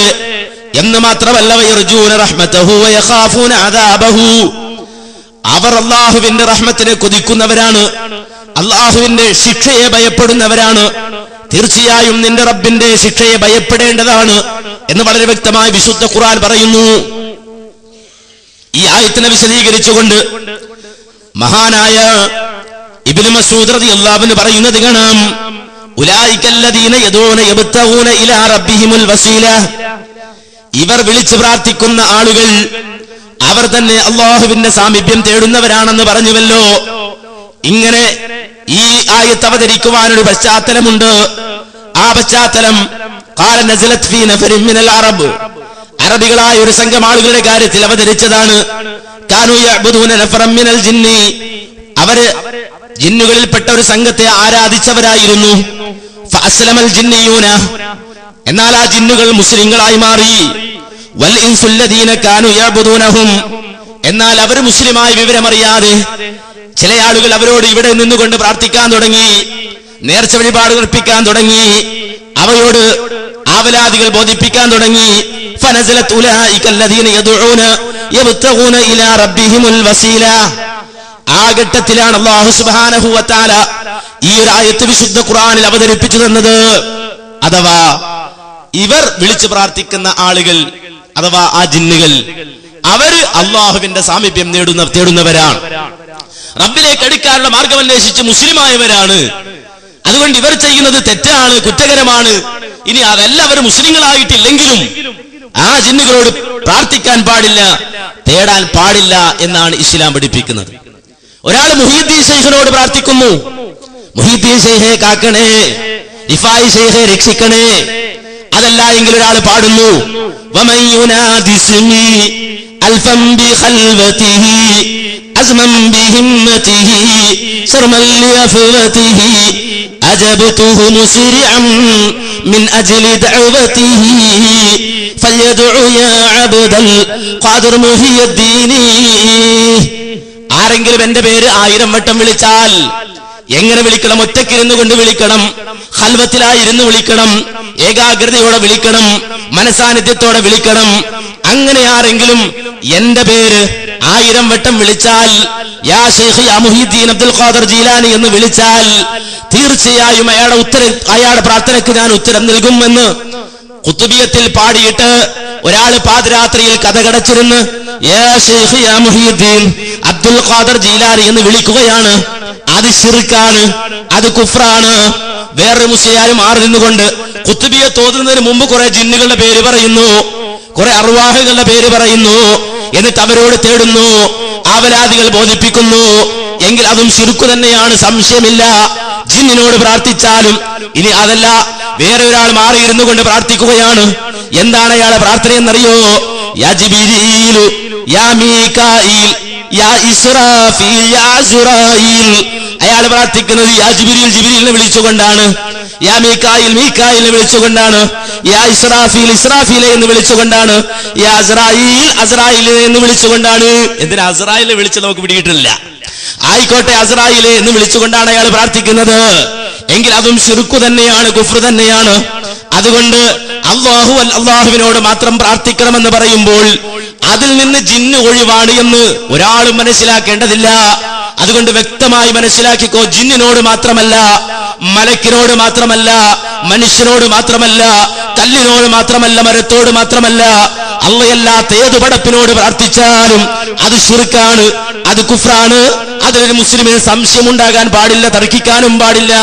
എന്ന് മാത്രമല്ല, വയർജൂന റഹ്മതഹു വയഖാഫൂന അദാബഹു, അവർ അള്ളാഹുവിന്റെ റഹ്മത്തിനെ കൊതിക്കുന്നവരാണ്, അള്ളാഹുവിന്റെ ശിക്ഷയെ ഭയപ്പെടുന്നവരാണ്. തീർച്ചയായും നിന്റെ റബ്ബിന്റെ ശിക്ഷയെ ഭയപ്പെടേണ്ടതാണ് എന്ന് വളരെ വ്യക്തമായി വിശുദ്ധ ഖുർആൻ പറയുന്നു. ഈ ആയത്തിനെ വിശദീകരിച്ചുകൊണ്ട് മഹാനായ ഇബ്നു മസ്ഊദ് റളിയല്ലാഹു അൻഹു പറയുന്നത് കാണാം, ഉലൈക അല്ലദീന യദൂന യബ്തഗൂന ഇലാ റബ്ബിഹിമുൽ വസീല, ഇവർ വിളിച്ചു പ്രാർത്ഥിക്കുന്ന ആളുകൾ അവർ തന്നെ അള്ളാഹുവിന്റെ സാമീപ്യം തേടുന്നവരാണെന്ന് പറഞ്ഞുവല്ലോ. ഇങ്ങനെ ഈ ആയത്ത് അവതരിക്കുവാനൊരു പശ്ചാത്തലമുണ്ട്. ആ പശ്ചാത്തലം ഖാല നസലത് ഫീ നഫരിൻ മിനൽ അറബ്, അറബികളായ ഒരു സംഘം ആളുകളുടെ കാര്യത്തിൽ അവതരിച്ചതാണ്. കാനൂ യഅ്ബുദൂന നഫറൻ മിനൽ ജിന്നി, അവര് ജിന്നുകളിൽപ്പെട്ട ഒരു സംഘത്തെ ആരാധിച്ചവരായിരുന്നു. ഫഅസ്ലമൽ ജിന്നിയൂന, എന്നാൽ ആ ജിന്നുകൾ മുസ്ലിങ്ങളായി മാറി. വൽ ഇൻസുല്ലദീന കാനൂ യഅ്ബുദൂനഹും, എന്നാൽ അവർ മുസ്ലിമായി വിവരമറിയാതെ ചില ആളുകൾ അവരോട് ഇവിടെ നിന്നുകൊണ്ട് പ്രാർത്ഥിക്കാൻ തുടങ്ങി, നേർച്ച വഴിപാട് അർപ്പിക്കാൻ തുടങ്ങി, അവയോട് ആവലാദികൾ ബോധിപ്പിക്കാൻ തുടങ്ങി. ഫനസലത് ഉലൈക അല്ലദീന യദ്ഊന യബ്തഗൂന ഇലാ റബ്ബിഹിമുൽ വസീല. ആ ഘട്ടത്തിലാണ് അല്ലാഹു സുബ്ഹാനഹു വ തആല ഈ ഒരു ആയത്ത് വിശുദ്ധ ഖുർആനിൽ അവതരിപ്പിച്ചു തന്നത്. അഥവാ ഇവർ വിളിച്ചു പ്രാർത്ഥിക്കുന്ന ആളുകൾ അഥവാ ആ ജിന്നുകൾ അവര് അള്ളാഹുവിന്റെ സാമീപ്യം തേടുന്നവരാണ്. റബ്ബിലേക്ക് അടുക്കാനുള്ള മാർഗം അന്വേഷിച്ച് മുസ്ലിമായവരാണ്. അതുകൊണ്ട് ഇവർ ചെയ്യുന്നത് തെറ്റാണ്, കുറ്റകരമാണ്. ഇനി അതെല്ലാവരും മുസ്ലിങ്ങളായിട്ടില്ലെങ്കിലും ആ ജിന്നുകളോട് പ്രാർത്ഥിക്കാൻ പാടില്ല, തേടാൻ പാടില്ല എന്നാണ് ഇസ്ലാം പഠിപ്പിക്കുന്നത്. ഒരാൾ മുഹീദ്ദീൻ ശൈഖിനോട് പ്രാർത്ഥിക്കുന്നു, മുഹീദ്ദീൻ ശൈഖെ കാക്കണേ, റിഫായി ശൈഖെ രക്ഷിക്കണേ. അതല്ല എങ്കിൽ ഒരാൾ പാടുന്നു, വമൻ യുനാദിസ്മി അൽഫം ബിഖൽവതിഹി അസ്മൻ ബിഹിമ്മതിഹി ശർമൻ ലിഅഫവതിഹി അജബ്തുഹു മുസ്രിഅൻ മിൻ അജ്ലി ദഅവതിഹി ഫൽയദ്ഉ യാ അബ്ദൽ ഖാദിർ മുഹിയുദ്ദീൻ. ആരെങ്കിലും എന്റെ പേര് 1000 വട്ടം വിളിച്ചാൽ എങ്ങനെ വിളിക്കണം? ഒറ്റക്കിരുന്നു കൊണ്ട് വിളിക്കണം, ഖൽവത്തിലായിരുന്നു വിളിക്കണം, ഏകാഗ്രതയോടെ വിളിക്കണം, മനസാന്നിധ്യത്തോടെ വിളിക്കണം. അങ്ങനെ ആരെങ്കിലും എന്റെ പേര് 1000 വട്ടം വിളിച്ചാൽ, യാ ശൈഖ് യാ മുഹീദ്ദീൻ അബ്ദുൽ ഖാദിർ ജീലാനി എന്ന് വിളിച്ചാൽ തീർച്ചയായും അയാളുടെ പ്രാർത്ഥനയ്ക്ക് ഞാൻ ഉത്തരം നൽകുമെന്ന് ഖുത്ബിയത്തിൽ പാടിയിട്ട് ഒരാൾ പാതിരാത്രിയിൽ കഥകടച്ചിരുന്ന് യാ ശൈഖ് യാ മുഹീദ്ദീൻ അബ്ദുൽ ഖാദിർ ജീലാനി എന്ന് വിളിക്കുകയാണ്. അത് ശിർക്കാണ്, അത് കുഫ്റാണ്. വേറൊരു മുസ്ലിയാരും മാറി നിന്നുകൊണ്ട് ഖുത്ബിയത്ത് ഓതുന്നതിന് മുമ്പ് കുറെ ജിന്നുകളുടെ പേര് പറയുന്നു, കുറെ അർവാഹുകളുടെ പേര് പറയുന്നു, എന്നിട്ട് അവരോട് തേടുന്നു, ആവലാദികൾ ബോധിപ്പിക്കുന്നു. എങ്കിൽ അതും ശിർക്ക് തന്നെയാണ്, സംശയമില്ല. ജിന്നിനോട് പ്രാർത്ഥിച്ചാലും ഇനി അതല്ല വേറെ ഒരാൾ മാറിയിരുന്നു കൊണ്ട് പ്രാർത്ഥിക്കുകയാണ്. എന്താണ് അയാളെ പ്രാർത്ഥന എന്നറിയോ? യാ ജിബ്രീലു യാ മീകായിൽ യാ ഇസ്രാഫീൽ യാ അസ്റായീൽ. അയാൾ പ്രാർത്ഥിക്കുന്നത് യാ ജിബ്രീൽ ജിബ്രീലിനെ വിളിച്ചുകൊണ്ടാണ്, യാ മീകായിൽ മീകായിലിനെ വിളിച്ചുകൊണ്ടാണ്, യാ ഇസ്രാഫീൽ ഇസ്രാഫീലെ എന്ന് വിളിച്ചുകൊണ്ടാണ്, യാ അസ്റായീൽ അസ്റായീലിനെ എന്ന് വിളിച്ചുകൊണ്ടാണ്. എന്തിനാ അസ്റായീലിനെ വിളിച്ച് നമുക്ക് പിടിയിട്ടില്ല. ആയിക്കോട്ടെ, അസ്റായീലെ എന്ന് വിളിച്ചുകൊണ്ടാണ് അയാൾ പ്രാർത്ഥിക്കുന്നത്. എങ്കിൽ അതും ശിർക്ക് തന്നെയാണ്, കുഫ്ർ തന്നെയാണ്. അതുകൊണ്ട് അള്ളാഹുവിനോട് മാത്രം പ്രാർത്ഥിക്കണമെന്ന് പറയുമ്പോൾ അതിൽ നിന്ന് ജിന്ന് ഒഴിവാണ് എന്ന് ഒരാളും മനസ്സിലാക്കേണ്ടതില്ല. അതുകൊണ്ട് വ്യക്തമായി മനസ്സിലാക്കിക്കോ, ജിന്നിനോട് മാത്രമല്ല, മലക്കിനോട് മാത്രമല്ല, മനുഷ്യനോട് മാത്രമല്ല, കല്ലിനോട് മാത്രമല്ല, മരത്തോട് മാത്രമല്ല, അള്ളയല്ലാത്ത ഏത് പടപ്പിനോട് പ്രാർത്ഥിച്ചാലും അത് ശിർക്കാണ്, അത് കുഫ്റാണ്. അതിലൊരു മുസ്ലിമിന് സംശയമുണ്ടാകാൻ പാടില്ല, തർക്കിക്കാനും പാടില്ല.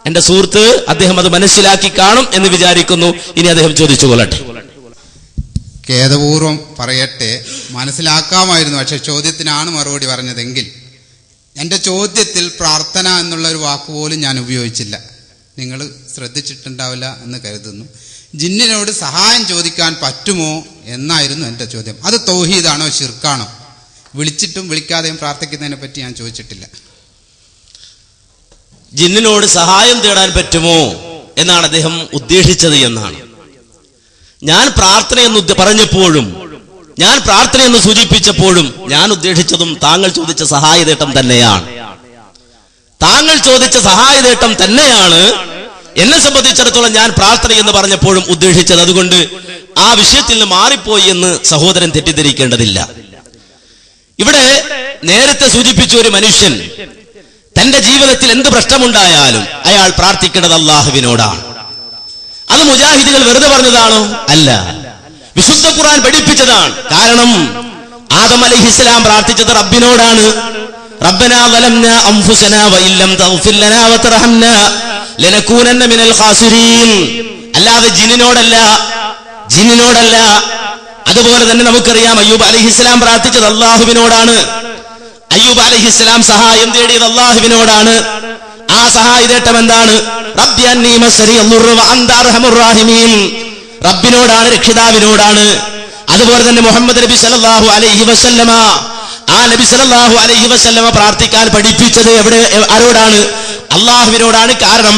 എന്റെ സുഹൃത്ത് അദ്ദേഹം അത് മനസ്സിലാക്കി കാണും എന്ന് വിചാരിക്കുന്നു. ഇനി അദ്ദേഹം ചോദിച്ചു കൊള്ളട്ടെ. ഖേദപൂർവം പറയട്ടെ, മനസ്സിലാക്കാമായിരുന്നു, പക്ഷെ ചോദ്യത്തിനാണ് മറുപടി പറഞ്ഞതെങ്കിൽ എൻ്റെ ചോദ്യത്തിൽ പ്രാർത്ഥന എന്നുള്ള ഒരു വാക്കുപോലും ഞാൻ ഉപയോഗിച്ചില്ല. നിങ്ങൾ ശ്രദ്ധിച്ചിട്ടുണ്ടാവില്ല എന്ന് കരുതുന്നു. ജിന്നിനോട് സഹായം ചോദിക്കാൻ പറ്റുമോ എന്നായിരുന്നു എൻ്റെ ചോദ്യം. അത് തൗഹീദാണോ ശിർക്കാണോ? വിളിച്ചിട്ടും വിളിക്കാതെയും പ്രാർത്ഥിക്കുന്നതിനെ പറ്റി ഞാൻ ചോദിച്ചിട്ടില്ല. ജിന്നിനോട് സഹായം തേടാൻ പറ്റുമോ എന്നാണ് അദ്ദേഹം ഉദ്ദേശിച്ചത് എന്നാണ്. ഞാൻ പ്രാർത്ഥനയെന്ന് പറഞ്ഞപ്പോഴും, ഞാൻ പ്രാർത്ഥനയെന്ന് സൂചിപ്പിച്ചപ്പോഴും ഞാൻ ഉദ്ദേശിച്ചതും താങ്കൾ ചോദിച്ച സഹായതേട്ടം തന്നെയാണ്. താങ്കൾ ചോദിച്ച സഹായതേട്ടം തന്നെയാണ് എന്നെ സംബന്ധിച്ചിടത്തോളം ഞാൻ പ്രാർത്ഥന എന്ന് പറഞ്ഞപ്പോഴും ഉദ്ദേശിച്ചത്. അതുകൊണ്ട് ആ വിഷയത്തിൽ നിന്ന് മാറിപ്പോയി എന്ന് സഹോദരൻ തെറ്റിദ്ധരിക്കേണ്ടതില്ല. ഇവിടെ നേരത്തെ സൂചിപ്പിച്ച ഒരു മനുഷ്യൻ തന്റെ ജീവിതത്തിൽ എന്ത് പ്രശ്നമുണ്ടായാലും അയാൾ പ്രാർത്ഥിക്കേണ്ടത് അള്ളാഹുവിനോടാണ്. അത് മുജാഹിദുകൾ വെറുതെ പറഞ്ഞതാണോ? അല്ല, വിശുദ്ധ ഖുർആൻ പഠിപ്പിച്ചതാണ്. കാരണം ആദം അലൈഹിസ്സലാം പ്രാർത്ഥിച്ചത് റബ്ബിനോടാണ്. റബ്ബനാ ളലംനാ അൻഫുസനാ വഇല്ലം തഗ്ഫിർ ലനാ വതർഹംനാ ലനകൂനന്ന മിനൽ ഖാസിരീൻ. അല്ലാതെ ജിന്നിനോടല്ല. അതുപോലെ തന്നെ നമുക്കറിയാം അയ്യൂബ് അലൈഹിസ്സലാം പ്രാർത്ഥിച്ചത് അള്ളാഹുവിനോടാണ്. അയ്യൂബ് അലൈഹിസ്സലാം സഹായം തേടിയത് അള്ളാഹുവിനോടാണ്. ആ സഹായതേട്ടം എന്താണ്? റബ്ബി അന്നീ മസ്സനി അദ്ദുർറു വഅൻത അർഹമുർ റഹീമീൻ. റബ്ബിനോടാണ്, രക്ഷിതാവിനോടാണ്. അതുപോലെ തന്നെ മുഹമ്മദ് നബി സല്ലല്ലാഹു അലൈഹി വസല്ലമ, ആ നബി സല്ലല്ലാഹു അലൈഹി വസല്ലമ പ്രാർത്ഥിക്കാൻ പഠിപ്പിച്ചത് ആരോടാണ്? അള്ളാഹുവിനോടാണ്. കാരണം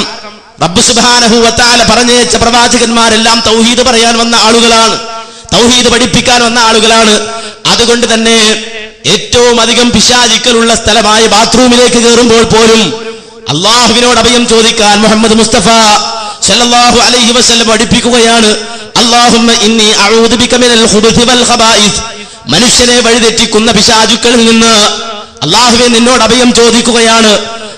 റബ്ബ് സുബ്ഹാനഹു വ തആല പറഞ്ഞയച്ച പ്രവാചകന്മാരെല്ലാം തൗഹീദ് പറയാൻ വന്ന ആളുകളാണ്, തൗഹീദ് പഠിപ്പിക്കാൻ വന്ന ആളുകളാണ്. അതുകൊണ്ട് തന്നെ ഏറ്റവും അധികം പിശാചിക്കലുള്ള സ്ഥലമായ ബാത്റൂമിലേക്ക് കയറുമ്പോൾ പോലും അള്ളാഹുവിനോട് അഭയം ചോദിക്കാൻ മുഹമ്മദ് മുസ്തഫ സല്ലല്ലാഹു അലൈഹി വസല്ലം പഠിപ്പിക്കുകയാണ്. അല്ലാഹുമ്മ ഇന്നി അഊദു ബിക മിനൽ ഖുബുഥി വൽ ഖബായിസ്. മനുഷ്യനെ വഴിതെറ്റിക്കുന്ന പിശാചുക്കളിൽ നിന്ന് അള്ളാഹുവേ നിന്നോട് അഭയം ചോദിക്കുകയാണ്,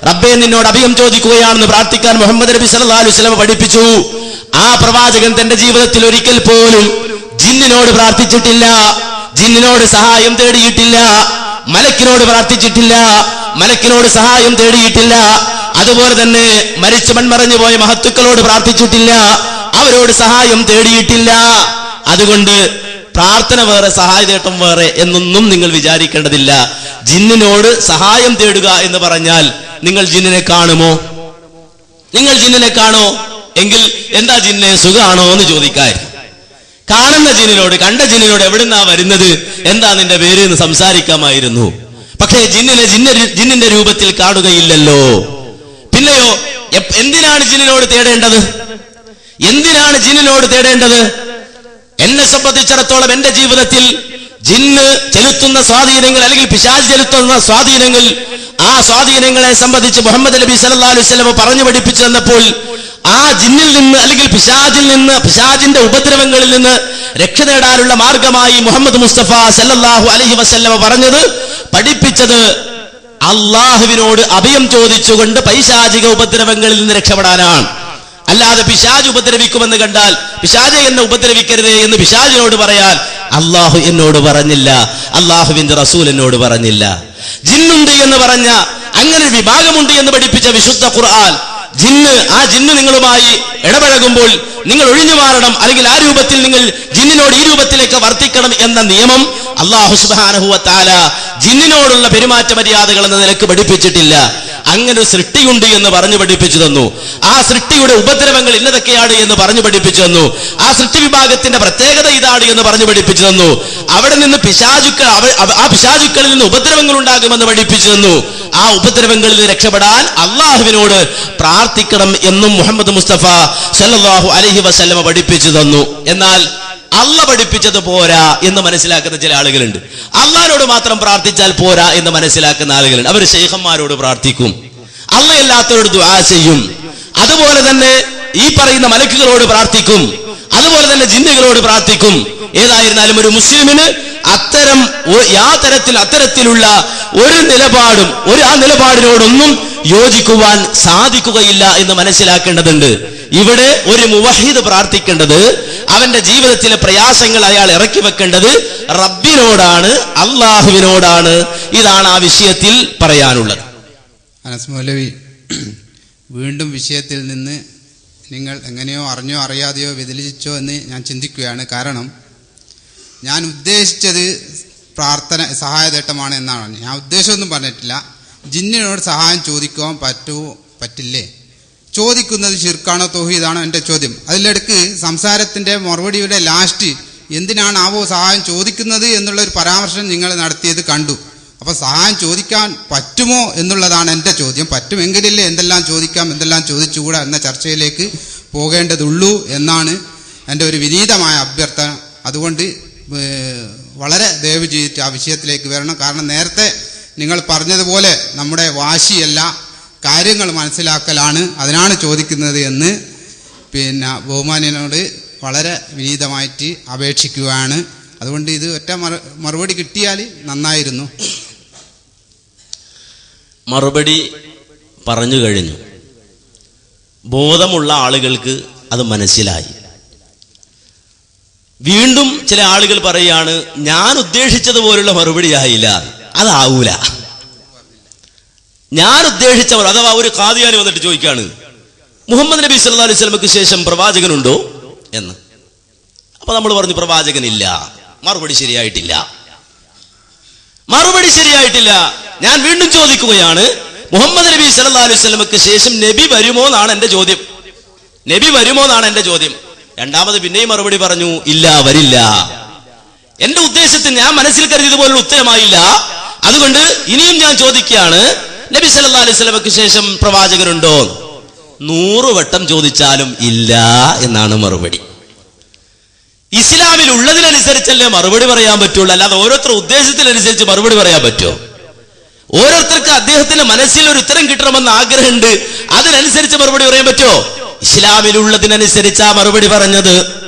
റബ്ബേ നിന്നോട് അഭയം ചോദിക്കുകയാണെന്ന് പ്രാർത്ഥിക്കാൻ മുഹമ്മദ് നബി സല്ലല്ലാഹു അലൈഹി വസല്ലം പഠിപ്പിച്ചു. ആ പ്രവാചകൻ തന്റെ ജീവിതത്തിൽ ഒരിക്കൽ പോലും ജിന്നിനോട് പ്രാർത്ഥിച്ചിട്ടില്ല, ജിന്നിനോട് സഹായം തേടിയിട്ടില്ല. മലക്കിനോട് പ്രാർത്ഥിച്ചിട്ടില്ല, മലക്കിനോട് സഹായം തേടിയിട്ടില്ല. അതുപോലെ തന്നെ മരിച്ചു മൺമറഞ്ഞു പോയ മഹത്തുക്കളോട് പ്രാർത്ഥിച്ചിട്ടില്ല, അവരോട് സഹായം തേടിയിട്ടില്ല. അതുകൊണ്ട് പ്രാർത്ഥന വേറെ സഹായതേട്ടം വേറെ എന്നൊന്നും നിങ്ങൾ വിചാരിക്കേണ്ടതില്ല. ജിന്നിനോട് സഹായം തേടുക എന്ന് പറഞ്ഞാൽ നിങ്ങൾ ജിന്നിനെ കാണുമോ? നിങ്ങൾ ജിന്നിനെ കാണോ? എങ്കിൽ എന്താ ജിന്നെ സുഖാണോ എന്ന് ചോദിക്കായിരുന്നു. കാണുന്ന ജിന്നിനോട്, കണ്ട ജിന്നിനോട് എവിടുന്നാ വരുന്നത്, എന്താ നിന്റെ പേര് എന്ന് സംസാരിക്കാമായിരുന്നു. പക്ഷേ ജിന്നിന്റെ രൂപത്തിൽ കാണുകയില്ലല്ലോ. പിന്നെയോ എന്തിനാണ് ജിന്നിനോട് തേടേണ്ടത്? എന്തിനാണ് ജിന്നിനോട് തേടേണ്ടത്? എന്നെ സംബന്ധിച്ചിടത്തോളം എന്റെ ജീവിതത്തിൽ ജിന്ന് ചെലുത്തുന്ന സ്വാധീനങ്ങൾ, അല്ലെങ്കിൽ പിശാച് ചെലുത്തുന്ന സ്വാധീനങ്ങൾ, ആ സ്വാധീനങ്ങളെ സംബന്ധിച്ച് മുഹമ്മദ് നബി സല്ലല്ലാഹു അലൈഹി വസല്ലം പറഞ്ഞു പഠിപ്പിച്ചു തന്നപ്പോൾ ആ ജിന്നിൽ നിന്ന്, അല്ലെങ്കിൽ പിശാചിൽ നിന്ന്, പിശാചിന്റെ ഉപദ്രവങ്ങളിൽ നിന്ന് രക്ഷ നേടാനുള്ള മാർഗമായി മുഹമ്മദ് മുസ്തഫ സല്ലല്ലാഹു അലൈഹി വസല്ലം പറഞ്ഞത്, പഠിപ്പിച്ചത് അള്ളാഹുവിനോട് അഭയം ചോദിച്ചുകൊണ്ട് പൈശാചിക ഉപദ്രവങ്ങളിൽ നിന്ന് രക്ഷപ്പെടാനാണ്. അല്ലാതെ പിശാച് ഉപദ്രവിക്കുമെന്ന് കണ്ടാൽ പിശാചെ എന്നെ ഉപദ്രവിക്കരുതേ എന്ന് പിശാചിനോട് പറയാൻ അള്ളാഹു എന്നോട് പറഞ്ഞില്ല, അള്ളാഹുവിന്റെ റസൂൽ എന്നോട് പറഞ്ഞില്ല. ജിന്നുണ്ട് എന്ന് പറഞ്ഞ, അങ്ങനെ ഒരു വിഭാഗമുണ്ട് എന്ന് പഠിപ്പിച്ച വിശുദ്ധ ഖുർആൻ, ആ ജിന്ന് നിങ്ങളുമായി ഇടപഴകുമ്പോൾ നിങ്ങൾ ഒഴിഞ്ഞു മാറണം, അല്ലെങ്കിൽ ആ രൂപത്തിൽ നിങ്ങൾ ജിന്നിനോട് ഈ രൂപത്തിലേക്ക് വർത്തിക്കണം എന്ന നിയമം അല്ലാഹു സുബ്ഹാനഹു വ തആല ജിന്നിനോടുള്ള പെരുമാറ്റ മര്യാദകൾ എന്ന നിലക്ക് പഠിപ്പിച്ചിട്ടില്ല. അങ്ങനെ സൃഷ്ടിയുണ്ട് എന്ന് പറഞ്ഞു പഠിപ്പിച്ചു തന്നു. ആ സൃഷ്ടിയുടെ ഉപദ്രവങ്ങൾ ഇന്നതൊക്കെയാണ് എന്ന് പറഞ്ഞു പഠിപ്പിച്ചു തന്നു. ആ സൃഷ്ടി വിഭാഗത്തിന്റെ പ്രത്യേകത ഇതാണ് എന്ന് പറഞ്ഞു പഠിപ്പിച്ചു തന്നു. അവിടെ നിന്ന് ആ പിശാചുക്കളിൽ നിന്ന് ഉപദ്രവങ്ങൾ ഉണ്ടാകുമെന്ന് പഠിപ്പിച്ചു തന്നു. ആ ഉപദ്രവങ്ങളിൽ നിന്ന് രക്ഷപ്പെടാൻ അള്ളാഹുവിനോട് പ്രാർത്ഥിക്കണം എന്നും മുഹമ്മദ് മുസ്തഫ സല്ലല്ലാഹു അലൈഹി വസല്ലം പഠിപ്പിച്ചു തന്നു. എന്നാൽ അള്ള പഠിപ്പിച്ചത് പോരാ എന്ന് മനസ്സിലാക്കുന്ന ചില ആളുകളുണ്ട്. അള്ളാഹിനോട് മാത്രം പ്രാർത്ഥിച്ചാൽ പോരാ എന്ന് മനസ്സിലാക്കുന്ന ആളുകളുണ്ട്. അവർ ശൈഖന്മാരോട് പ്രാർത്ഥിക്കും, അള്ളയല്ലാത്തവരോട് ദുആ ചെയ്യും, അതുപോലെ തന്നെ ഈ പറയുന്ന മലക്കുകളോട് പ്രാർത്ഥിക്കും, അതുപോലെ തന്നെ ജിന്നുകളോട് പ്രാർത്ഥിക്കും. ഏതായിരുന്നാലും ഒരു മുസ്ലിമിന് അത്തരത്തിലുള്ള ഒരു നിലപാടും ആ നിലപാടിനോടൊന്നും യോജിക്കുവാൻ സാധിക്കുകയില്ല എന്ന് മനസ്സിലാക്കേണ്ടതുണ്ട്. ഇവിടെ ഒരു മുവഹിദ് പ്രാർത്ഥിക്കേണ്ടത്, അവന്റെ ജീവിതത്തിലെ പ്രയാസങ്ങൾ അയാൾ ഇറക്കി വെക്കേണ്ടത് റബ്ബിനോടാണ്, അള്ളാഹുവിനോടാണ്. ഇതാണ് ആ വിഷയത്തിൽ പറയാനുള്ളത്. അനസ് മൗലവി, വീണ്ടും വിഷയത്തിൽ നിന്ന് നിങ്ങൾ എങ്ങനെയോ അറിഞ്ഞോ അറിയാതെയോ വ്യതിചലിച്ചോ എന്ന് ഞാൻ ചിന്തിക്കുകയാണ്. കാരണം ഞാൻ ഉദ്ദേശിച്ചത് പ്രാർത്ഥന സഹായതേട്ടമാണ് എന്നാണ്. ഞാൻ ഉദ്ദേശമൊന്നും പറഞ്ഞിട്ടില്ല. ജിന്നിനോട് സഹായം ചോദിക്കുവാൻ പറ്റില്ലേ? ചോദിക്കുന്നത് ശിർക്കാണോ തൗഹീദാണോ എൻ്റെ ചോദ്യം. അതിലിടക്ക് സംസാരത്തിൻ്റെ മറുപടിയുടെ ലാസ്റ്റ് എന്തിനാണ് സഹായം ചോദിക്കുന്നത് എന്നുള്ളൊരു പരാമർശം നിങ്ങൾ നടത്തിയത് കണ്ടു. അപ്പോൾ സഹായം ചോദിക്കാൻ പറ്റുമോ എന്നുള്ളതാണ് എൻ്റെ ചോദ്യം. പറ്റുമെങ്കിലല്ലേ എന്തെല്ലാം ചോദിക്കാം, എന്തെല്ലാം ചോദിച്ചുകൂടാ എന്ന ചർച്ചയിലേക്ക് പോകേണ്ടതുള്ളൂ എന്നാണ് എൻ്റെ ഒരു വിനീതമായ അഭ്യർത്ഥന. അതുകൊണ്ട് വളരെ ദയവ് ചെയ്തിട്ട് ആ വിഷയത്തിലേക്ക് വരണം. കാരണം നേരത്തെ നിങ്ങൾ പറഞ്ഞതുപോലെ നമ്മുടെ വാശിയല്ല, കാര്യങ്ങൾ മനസ്സിലാക്കലാണ്, അതിനാണ് ചോദിക്കുന്നത് എന്ന് ബഹുമാന്യനോട് വളരെ വിനീതമായിട്ട് അപേക്ഷിക്കുകയാണ്. അതുകൊണ്ട് ഇത് ഒറ്റ മറുപടി കിട്ടിയാൽ നന്നായിരുന്നു. മറുപടി പറഞ്ഞു കഴിഞ്ഞു. ബോധമുള്ള ആളുകൾക്ക് അത് മനസ്സിലായി. വീണ്ടും ചില ആളുകൾ പറയാണ്, ഞാൻ ഉദ്ദേശിച്ചതുപോലുള്ള മറുപടി ആയില്ല, അതാവൂല. ഞാൻ ഉദ്ദേശിച്ച, അഥവാ ഒരു ഖാദിയാനി വന്നിട്ട് ചോദിക്കാണ്, മുഹമ്മദ് നബി സല്ലല്ലാഹു അലൈഹി വസല്ലമക്ക് ശേഷം പ്രവാചകനുണ്ടോ എന്ന്. അപ്പൊ നമ്മൾ പറഞ്ഞു പ്രവാചകനില്ല. മറുപടി ശരിയായിട്ടില്ല. ഞാൻ വീണ്ടും ചോദിക്കുകയാണ്, മുഹമ്മദ് നബി സല്ലല്ലാഹു അലൈഹി വസല്ലമക്ക് ശേഷം നബി വരുമോ എന്നാണ് എന്റെ ചോദ്യം. രണ്ടാമത് പിന്നെയും മറുപടി പറഞ്ഞു, ഇല്ല, വരില്ല. എന്റെ ഉദ്ദേശത്തിന് ഞാൻ മനസ്സിൽ കരുതിയതുപോലുള്ള ഉത്തരമായില്ല. അതുകൊണ്ട് ഇനിയും ഞാൻ ചോദിക്കുകയാണ്, നബി സല്ലല്ലാഹു അലൈഹി വസല്ലമക്ക് ശേഷം പ്രവാചകനുണ്ടോ? 100 വട്ടം ചോദിച്ചാലും ഇല്ല എന്നാണ് മറുപടി. ഇസ്ലാമിൽ ഉള്ളതിനനുസരിച്ചല്ലേ മറുപടി പറയാൻ പറ്റുള്ളൂ, അല്ലാതെ ഓരോരുത്തർ ഉദ്ദേശത്തിനനുസരിച്ച് മറുപടി പറയാൻ പറ്റുമോ? ഓരോരുത്തർക്ക് അദ്ദേഹത്തിന്റെ മനസ്സിൽ ഒരു ഉത്തരം കിട്ടണമെന്ന് ആഗ്രഹമുണ്ട്, അതിനനുസരിച്ച് മറുപടി പറയാൻ പറ്റുമോ? ഇസ്ലാമിലുള്ളതിനനുസരിച്ചാ മറുപടി പറഞ്ഞത്.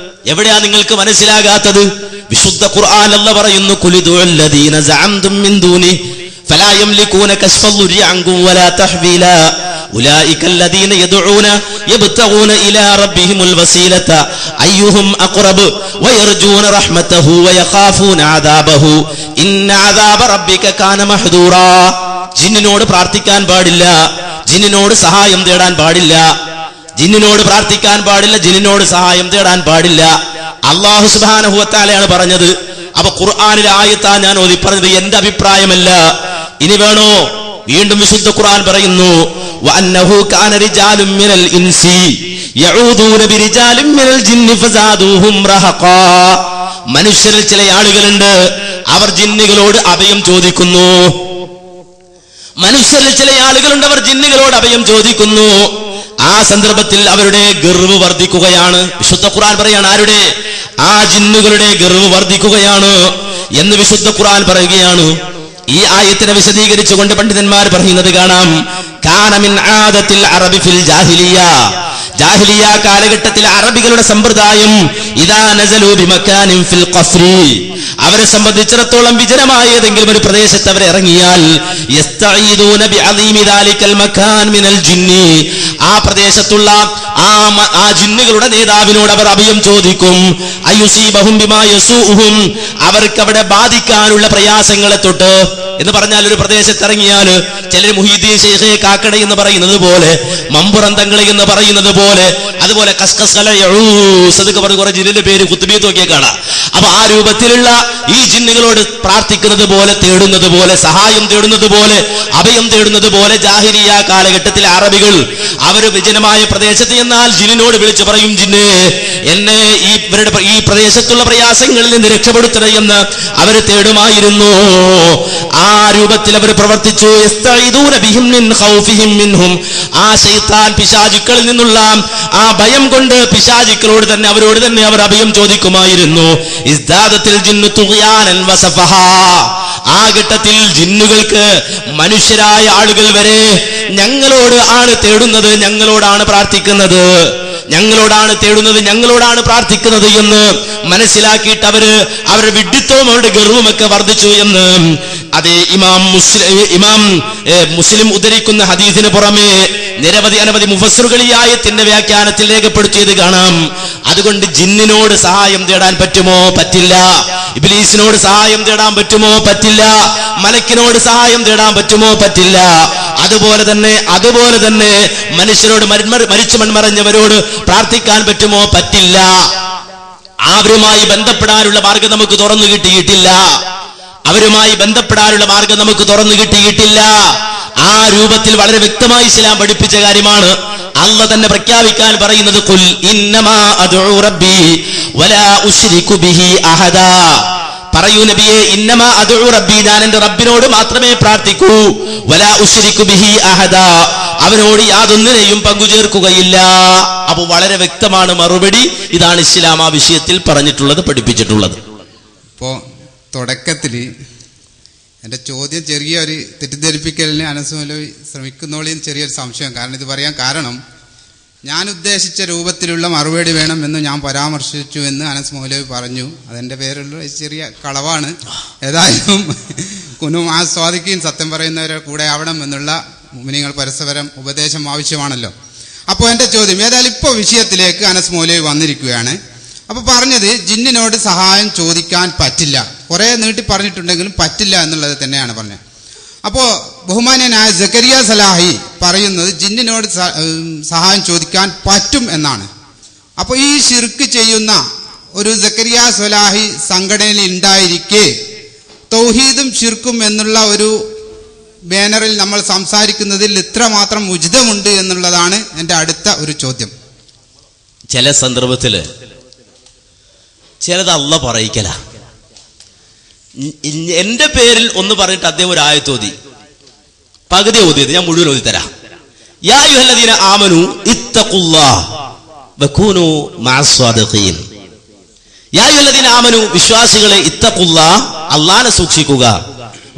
എവിടെയാ നിങ്ങൾക്ക് മനസ്സിലാകാത്തത്? വിശുദ്ധ ഖുർആൻ അല്ലാഹു പറയുന്നു, ഖുലിദുല്ലദീന സഅംതും മിൻ ദൂനി ഫലാ യംലികൂന കശ്ഫൽ ദുരി അൻകും വലാ തഹ്വീല ഉലൈകല്ലദീന യദ്ഊന യബ്തഗൂന ഇലാ റബ്ബിഹിമുൽ വസീലത അയ്യുഹും അഖ്റബ് വയർജൂന റഹ്മതഹു വയഖാഫൂന അദാബഹു ഇന്ന അദാബ റബ്ബിക കാന മഹ്ദൂറാ. ജിന്നിനോട് പ്രാർത്ഥിക്കാൻ പാടില്ല, ജിന്നിനോട് സഹായം തേടാൻ പാടില്ല, ജിന്നിനോട് പ്രാർത്ഥിക്കാൻ പാടില്ല, ജിന്നിനോട് സഹായം തേടാൻ പാടില്ല. അല്ലാഹു സുബ്ഹാനഹു വ തആലയാണ് പറഞ്ഞത്. അപ്പൊ ഖുർആനിലെ ആയത്താ ഞാൻ ഓതി പറഞ്ഞത്, എന്റെ അഭിപ്രായമല്ല. ഇനി വേണോ? വീണ്ടും വിശുദ്ധ ഖുർആൻ പറയുന്നു, വഅന്നഹു കാന റിജാലുൻ മിനൽ ഇൻസി യഊദൂന ബിരിജാലിൻ മിനൽ ജിന്നി ഫസാദൂഹും റഹഖാ. മനുഷ്യരിൽ ചില ആളുകളുണ്ട്, അവർ ജിന്നുകളോട് അഭയം ചോദിക്കുന്നു. മനുഷ്യരിൽ ചില ആളുകളുണ്ട്, അവർ ജിന്നുകളോട് അഭയം ചോദിക്കുന്നു. ആ സന്ദർഭത്തിൽ അവരുടെ ഗർവ് വർദ്ധിക്കുകയാണ്. വിശുദ്ധ ഖുർആൻ പറയാണ്, ആരുടെ? ആ ജിന്നുകളുടെ ഗർവ് വർദ്ധിക്കുകയാണ് എന്ന് വിശുദ്ധ ഖുർആൻ പറയുകയാണ്. ഈ ആയത്തിനെ വിശദീകരിച്ചുകൊണ്ട് പണ്ഡിതന്മാർ പറയുന്നത് കാണാം, കാന മിൻ ആദത്തിൽ അറബി ഫിൽ ജാഹിലിയ. ജാഹിലിയ കാലഘട്ടത്തിൽ അറബികളുടെ സമ്പ്രദായം, ഇദാ നസലു ബിമക്കാനിൻ ഫിൽ ഖസ്രി, അവരെ സംബന്ധിച്ചിടത്തോളം വിജനമായ ഏതെങ്കിലും ഒരു പ്രദേശത്ത് അവർ ഇറങ്ങിയാൽ, യസ്തഈദൂന ബിഅദീമി ദാലികൽ മകാൻ മിനൽ ജിന്നി, ആ പ്രദേശത്തുള്ള ആ ജിന്നുകളുടെ നേതാവിനോട് അവർ അഭയം ചോദിക്കും. അയുസീബഹും ബിമാ യസൂഉഹും, അവർക്ക് അവിടെ ബാധിക്കാനുള്ള പ്രയാസങ്ങളെ തൊട്ട്. എന്ന് പറഞ്ഞാൽ ഒരു പ്രദേശത്ത് ഇറങ്ങിയാൽ ചിലർ മുഹീദ്ദീൻ ശൈഖ് കാക്കട എന്ന് പറയുന്നത് പോലെ, മമ്പുറം തങ്ങളി എന്ന് പറയുന്നത് പോലെ, അതുപോലെ കസ്കസ്കലൂസതൊക്കെ പറഞ്ഞ് കുറെ ജിന്നിന്റെ പേര് കുത്തുബിയത്ത് നോക്കിയേ കാണാം. അപ്പൊ ആ രൂപത്തിലുള്ള ഈ ജിന്നുകളോട് പ്രാർത്ഥിക്കുന്നത് പോലെ, തേടുന്നത് പോലെ, സഹായം തേടുന്നത് പോലെ, അഭയം തേടുന്നത് പോലെ ജാഹിലിയ കാലഘട്ടത്തിലെ അറബികൾ അവര് വിജനമായ പ്രദേശത്ത് എന്നാൽ ജിന്നിനോട് വിളിച്ചു പറയും, ജിന്നെ എന്നെ ഈ പ്രദേശത്തുള്ള പ്രയാസങ്ങളിൽ നിന്ന് രക്ഷപ്പെടുത്തണേ എന്ന് അവര് തേടുമായിരുന്നു. ആ രൂപത്തിൽ അവർ പ്രവർത്തിച്ചു. ആ ശൈത്താൻ പിശാചുക്കളിൽ നിന്നുള്ള ആ ഭയം കൊണ്ട് പിശാചുക്കളോട് തന്നെ അവരോട് തന്നെ അവർ അഭയം ചോദിക്കുമായിരുന്നു. ആ ഘട്ടത്തിൽ ജിന്നുകൾക്ക് മനുഷ്യരായ ആളുകൾ വരെ ഞങ്ങളോട് ആണ് തേടുന്നത്, ഞങ്ങളോടാണ് പ്രാർത്ഥിക്കുന്നത്, ഞങ്ങളോടാണ് തേടുന്നത്, ഞങ്ങളോടാണ് പ്രാർത്ഥിക്കുന്നത് എന്ന് മനസ്സിലാക്കിയിട്ട് അവരുടെ വിഡ്ഢിത്തവും അവരുടെ ഗർവമൊക്കെ വർദ്ധിച്ചു എന്ന് അതേ ഇമാം മുസ്ലിം ഉദ്ധരിക്കുന്ന ഹദീസിന് പുറമെ നിരവധി അനവധി മുഫസ്സിറുകൾ ഈ ആയത്തിന്റെ വ്യാഖ്യാനത്തിൽ രേഖപ്പെടുത്തിയത് കാണാം. അതുകൊണ്ട് ജിന്നിനോട് സഹായം തേടാൻ പറ്റുമോ? പറ്റില്ല. ഇബ്ലീസിനോട് സഹായം തേടാൻ പറ്റുമോ? പറ്റില്ല. മലക്കിനോട് സഹായം തേടാൻ പറ്റുമോ? പറ്റില്ല. അതുപോലെ തന്നെ മനുഷ്യരോട് മരിച്ചു മൺമറഞ്ഞവരോട് പ്രാർത്ഥിക്കാൻ പറ്റുമോ? പറ്റില്ല. അവരുമായി ബന്ധപ്പെടാനുള്ള മാർഗം നമുക്ക് തുറന്നു കിട്ടിയിട്ടില്ല. അവരുമായി ബന്ധപ്പെടാനുള്ള മാർഗം നമുക്ക് തുറന്നു കിട്ടിയിട്ടില്ല. ആ രൂപത്തിൽ വളരെ വ്യക്തമായി ഇസ്ലാം പഠിപ്പിച്ച കാര്യമാണ്. അല്ലാഹ് തന്നെ പ്രഖ്യാപിക്കാൻ പറയുന്നത്, ഖുൽ ഇന്നമാ അദ്ഉ റബ്ബി വലാ ഉശ്രികു ബിഹി അഹദാ. പറയൂ നബിയെ, ഇന്നമാ അദ്ഉ റബ്ബി, ഞാൻ എന്റെ റബ്ബിനോട് മാത്രമേ പ്രാർത്ഥിക്കൂ, വലാ ഉശ്രികു ബിഹി അഹദാ, അവനോട് യാതൊന്നിനെയും പങ്കുചേർക്കുകയില്ല. അപ്പൊ വളരെ വ്യക്തമാണ് മറുപടി. ഇതാണ് ഇസ്ലാം ആ വിഷയത്തിൽ പറഞ്ഞിട്ടുള്ളത്, പഠിപ്പിച്ചിട്ടുള്ളത്. ഇപ്പോ തുടക്കത്തിൽ എൻ്റെ ചോദ്യം ചെറിയൊരു തെറ്റിദ്ധരിപ്പിക്കലിന് അനസ് മൗലവി ശ്രമിക്കുന്നോളിയും ചെറിയൊരു സംശയം. കാരണം ഇത് പറയാൻ കാരണം, ഞാൻ ഉദ്ദേശിച്ച രൂപത്തിലുള്ള മറുപടി വേണമെന്ന് ഞാൻ പരാമർശിച്ചു എന്ന് അനസ് മൗലവി പറഞ്ഞു. അതെൻ്റെ പേരുള്ള ചെറിയ കളവാണ്. ഏതായാലും കുനും ആ സ്വാദിക്കുകയും സത്യം പറയുന്നവരെ കൂടെ ആവണം എന്നുള്ള മുഅ്മിനീങ്ങൾ പരസ്പരം ഉപദേശം ആവശ്യമാണല്ലോ. അപ്പോൾ എൻ്റെ ചോദ്യം, ഏതായാലും ഇപ്പോൾ വിഷയത്തിലേക്ക് അനസ് മൗലവി വന്നിരിക്കുകയാണ്. അപ്പോൾ പറഞ്ഞത് ജിന്നിനോട് സഹായം ചോദിക്കാൻ പറ്റില്ല, കുറേ നീട്ടി പറഞ്ഞിട്ടുണ്ടെങ്കിലും പറ്റില്ല എന്നുള്ളത് തന്നെയാണ് പറഞ്ഞത്. അപ്പോൾ ബഹുമാന്യനായ സക്കരിയ സലാഹി പറയുന്നത് ജിന്നിനോട് സഹായം ചോദിക്കാൻ പറ്റും എന്നാണ്. അപ്പോൾ ഈ ശിർക്ക് ചെയ്യുന്ന ഒരു സക്കരിയ സലാഹി സംഘടനയിൽ ഉണ്ടായിരിക്കെ തൗഹീദും ശിർക്കും എന്നുള്ള ഒരു ബാനറിൽ നമ്മൾ സംസാരിക്കുന്നതിൽ ഇത്രമാത്രം ഉചിതമുണ്ട് എന്നുള്ളതാണ് എൻ്റെ അടുത്ത ഒരു ചോദ്യം. ചില സന്ദർഭത്തില് ചിലത് അള്ളാഹ് പറയിക്കല. എന്റെ പേരിൽ ഒന്ന് പറഞ്ഞിട്ട് അദ്ദേഹം ഒരു ആയത്ത് ഓതി, പകുതി ഓതിയത് ഞാൻ മുഴുവൻ ഓതി തരാം. യാ അയ്യുഹല്ലദീന ആമനു ഇത്തഖുല്ലാഹ് വകൂനു മഅസ് സ്വാദിഖീൻ. യാ അയ്യുഹല്ലദീന ആമനു, വിശ്വാസികളെ, ഇത്തഖുല്ലാഹ്, അല്ലാഹനെ സൂക്ഷിക്കുക,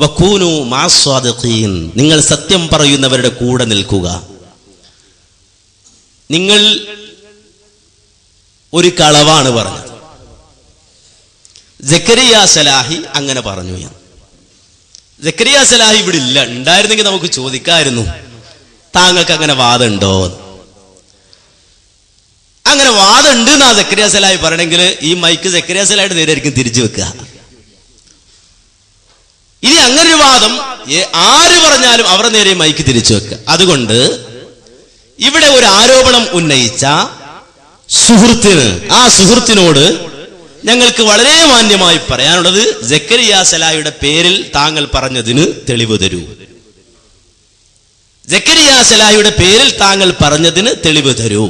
വകൂനു മഅസ് സ്വാദിഖീൻ, നിങ്ങൾ സത്യം പറയുന്നവരുടെ കൂടെ നിൽക്കുക. നിങ്ങൾ ഒരു കളവാണ് പറഞ്ഞത്. സക്കരിയ സലാഹി അങ്ങനെ പറഞ്ഞു. സക്കരിയ സലാഹി ഇവിടെ ഇല്ല, ഉണ്ടായിരുന്നെങ്കിൽ നമുക്ക് ചോദിക്കായിരുന്നു. താങ്കൾക്ക് അങ്ങനെ വാദമുണ്ടോ? അങ്ങനെ വാദമുണ്ട് എന്നാ സക്കരിയ സലാഹി പറയണമെങ്കിൽ ഈ മൈക്ക് സക്കരിയ സലാഹിയുടെ നേരെയായിരിക്കും തിരിച്ചു വെക്കുക. ഇനി അങ്ങനൊരു വാദം ആര് പറഞ്ഞാലും അവരുടെ നേരെ മൈക്ക് തിരിച്ചു വെക്കുക. അതുകൊണ്ട് ഇവിടെ ഒരു ആരോപണം ഉന്നയിച്ച ആ സുഹൃത്തിനോട് ഞങ്ങൾക്ക് വളരെ മാന്യമായി പറയാനുള്ളത്, സക്കരിയ സലാഹിയുടെ പേരിൽ താങ്കൾ പറഞ്ഞതിന് തെളിവ് തരൂ. സക്കരിയ സലാഹിയുടെ പേരിൽ താങ്കൾ പറഞ്ഞതിന് തെളിവ് തരൂ.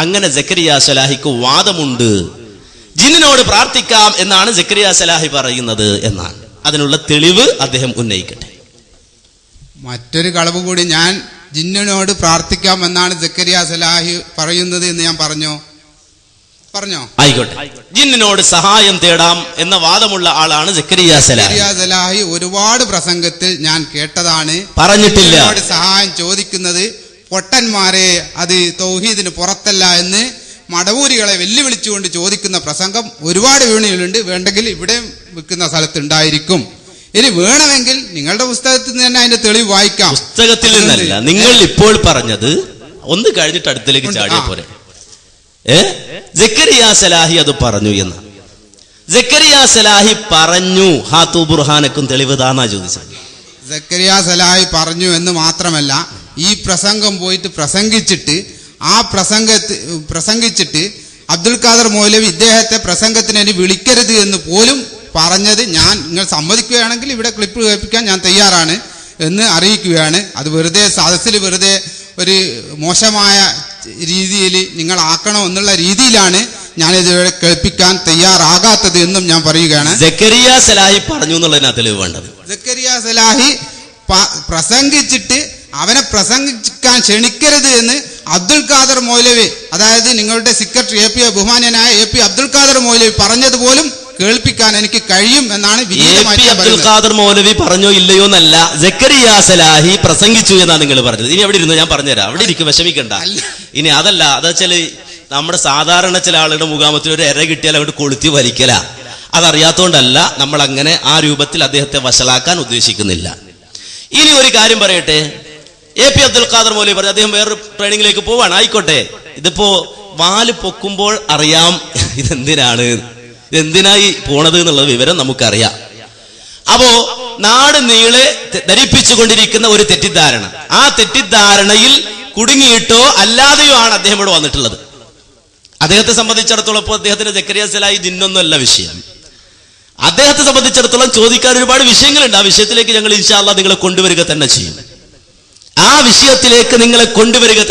അങ്ങനെ സക്കരിയ സലാഹിക്ക് വാദമുണ്ട്, ജിന്നിനോട് പ്രാർത്ഥിക്കാം എന്നാണ് സക്കരിയ സലാഹി പറയുന്നത് എന്നാണ്. അതിനുള്ള തെളിവ് അദ്ദേഹം ഉന്നയിക്കട്ടെ. മറ്റൊരു കളവ് കൂടി, ഞാൻ ജിന്നിനോട് പ്രാർത്ഥിക്കാം എന്നാണ് സക്കരിയ സലാഹി പറയുന്നത് എന്ന് ഞാൻ പറഞ്ഞോ? ആയിക്കോട്ടെ, ജിന്നിനോട് സഹായം തേടാം എന്ന വാദമുള്ള ആളാണ് സക്കരിയ സലാഹി. ഒരുപാട് പ്രസംഗത്തിൽ ഞാൻ കേട്ടതാണ്, പറഞ്ഞിട്ടില്ല സഹായം ചോദിക്കുന്നത് പൊട്ടന്മാരെ, അത് തൗഹീദിന് പുറത്തല്ല എന്ന് മടവൂരികളെ വെല്ലുവിളിച്ചുകൊണ്ട് ചോദിക്കുന്ന പ്രസംഗം ഒരുപാട് വീണുകളുണ്ട്. വേണ്ടെങ്കിൽ ഇവിടെ വിൽക്കുന്ന സ്ഥലത്ത് ഉണ്ടായിരിക്കും. ഇനി വേണമെങ്കിൽ നിങ്ങളുടെ പുസ്തകത്തിൽ നിന്ന് തന്നെ അതിന്റെ തെളിവ് വായിക്കാം. പുസ്തകത്തിൽ നിന്നല്ല, നിങ്ങൾ ഇപ്പോൾ പറഞ്ഞത് ഒന്ന് കഴിഞ്ഞിട്ട് അടുത്തേക്ക് ചാടിയ പോലെ. സക്കരിയ സലാഹി അത് പറഞ്ഞു എന്ന്. സക്കരിയ സലാഹി പറഞ്ഞു, ഹാത്തു ബുർഹാനക്കും തെളിവ് താന്നാ ചോദിച്ചത്. സക്കരിയ സലാഹി പറഞ്ഞു എന്ന് മാത്രമല്ല, ഈ പ്രസംഗം പോയിട്ട് പ്രസംഗിച്ചിട്ട് അബ്ദുൽ ഖാദർ മൗലവി ഇദ്ദേഹത്തെ പ്രസംഗത്തിന് ഇനി വിളിക്കരുത് എന്ന് പോലും പറഞ്ഞത് നിങ്ങൾ സമ്മതിക്കുകയാണെങ്കിൽ ഇവിടെ ക്ലിപ്പ് കേൾപ്പിക്കാൻ ഞാൻ തയ്യാറാണ് എന്ന് അറിയിക്കുകയാണ്. അത് വെറുതെ സദസ്സിൽ വെറുതെ ഒരു മോശമായ രീതിയിൽ നിങ്ങൾ ആക്കണോ എന്നുള്ള രീതിയിലാണ് ഞാനിത് കേൾപ്പിക്കാൻ തയ്യാറാകാത്തത് എന്നും ഞാൻ പറയുകയാണ്. സക്കരിയ സലാഹി പറഞ്ഞു എന്നുള്ളതിനാ തെളിവ് വേണ്ടത്. സക്കരിയ സലാഹി പ്രസംഗിച്ചിട്ട് അവനെ പ്രസംഗിക്കാൻ ക്ഷണിക്കരുത് എന്ന് അബ്ദുൽ ഖാദർ മൗലവി, അതായത് നിങ്ങളുടെ സെക്രട്ടറി ബഹുമാന്യനായ AP അബ്ദുൽ ഖാദർ മൗലവി പറഞ്ഞത് പോലും കേൾപ്പിക്കാൻ എനിക്ക് കഴിയും എന്നാണ് അബ്ദുൽ ഖാദർ മൗലവി പറഞ്ഞോ ഇല്ലയോ എന്നല്ല, സക്കരിയ സലാഹി പ്രസംഗിച്ചു എന്നാണ് നിങ്ങൾ പറഞ്ഞത്. ഇനി അവിടെ ഇരുന്ന് ഞാൻ പറഞ്ഞുതരാം, അവിടെ ഇരിക്കും, വിഷമിക്കണ്ട. ഇനി അതല്ല, അതെച്ചാല് നമ്മുടെ സാധാരണ ചില ആളുടെ മുഖാമത്തിൽ ഒരു എര കിട്ടിയാൽ അങ്ങോട്ട് കൊളുത്തി വലിക്കല, അതറിയാത്തോണ്ടല്ല നമ്മൾ അങ്ങനെ ആ രൂപത്തിൽ അദ്ദേഹത്തെ വഷളാക്കാൻ ഉദ്ദേശിക്കുന്നില്ല. ഇനി ഒരു കാര്യം പറയട്ടെ, AP അബ്ദുൽ ഖാദർ മൗലവി പറഞ്ഞു അദ്ദേഹം വേറൊരു ട്രെയിനിങ്ങിലേക്ക് പോവാണ്. ആയിക്കോട്ടെ, ഇതിപ്പോ വാല് പൊക്കുമ്പോൾ അറിയാം ഇതെന്തിനായി പോണത് എന്നുള്ള വിവരം നമുക്കറിയാം. അപ്പോ നാട് നീളെ ധരിപ്പിച്ചുകൊണ്ടിരിക്കുന്ന ഒരു തെറ്റിദ്ധാരണ, ആ തെറ്റിദ്ധാരണയിൽ കുടുങ്ങിയിട്ടോ അല്ലാതെയോ ആണ് അദ്ദേഹം ഇവിടെ വന്നിട്ടുള്ളത്. അദ്ദേഹത്തെ സംബന്ധിച്ചിടത്തോളം ഇപ്പോൾ അദ്ദേഹത്തിന് സക്കരിയ സലാഹി ജിന്നൊന്നുമല്ല വിഷയം. അദ്ദേഹത്തെ സംബന്ധിച്ചിടത്തോളം ചോദിക്കാൻ ഒരുപാട് വിഷയങ്ങളുണ്ട്. ആ വിഷയത്തിലേക്ക് ഞങ്ങൾ ഇൻഷാ അല്ലാഹ് നിങ്ങളെ കൊണ്ടുവരിക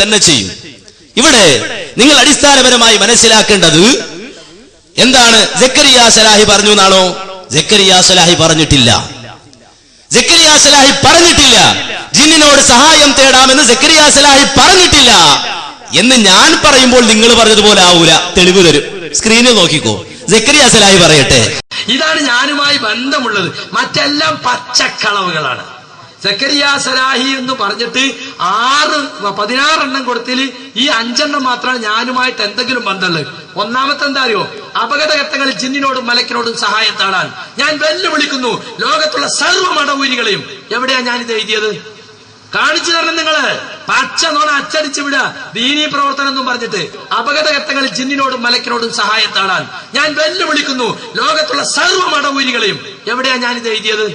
തന്നെ ചെയ്യും. ഇവിടെ നിങ്ങൾ അടിസ്ഥാനപരമായി മനസ്സിലാക്കേണ്ടത് എന്താണ്? സക്കരിയ സലാഹി പറഞ്ഞു എന്നാണോ? സക്കരിയ സലാഹി പറഞ്ഞിട്ടില്ല. ജിന്നിനോട് സഹായം തേടാമെന്ന് സക്കരിയ സലാഹി പറഞ്ഞിട്ടില്ല എന്ന് ഞാൻ പറയുമ്പോൾ നിങ്ങൾ പറഞ്ഞതുപോലെ ആവൂല. തെളിവ് തരും, സ്ക്രീനിൽ നോക്കിക്കോ. സക്കരിയ സലാഹി പറയട്ടെ. ഇതാണ് ഞാനുമായി ബന്ധമുള്ളത്, മറ്റെല്ലാം പച്ചക്കളവുകളാണ്. സക്കരിയ സലാഹി എന്ന് പറഞ്ഞിട്ട് 16 എണ്ണം കൊടുത്തിൽ ഈ 5 മാത്രമാണ് ഞാനുമായിട്ട് എന്തെങ്കിലും ബന്ധമുള്ളത്. ഒന്നാമത്തെ എന്താ അറിയോ? അപകടഘട്ടങ്ങളിൽ ജിന്നിനോടും മലക്കിനോടും സഹായം തേടാൻ ഞാൻ വെല്ലുവിളിക്കുന്നു ലോകത്തുള്ള സർവ്വ മടവൂരികളെയും. എവിടെയാ ഞാനിത് എഴുതിയത്? കാണിച്ചു തരണം നിങ്ങള്. പച്ച നോണ അച്ചടിച്ചു വിടുക. ദീനീ പ്രവർത്തനം എന്നും പറഞ്ഞിട്ട് അപകടഘട്ടങ്ങളിൽ ജിന്നിനോടും മലക്കിനോടും സഹായം തേടാൻ ഞാൻ വെല്ലുവിളിക്കുന്നു ലോകത്തുള്ള സർവ്വ മടവൂരികളെയും. എവിടെയാ ഞാനിത് എഴുതിയത്?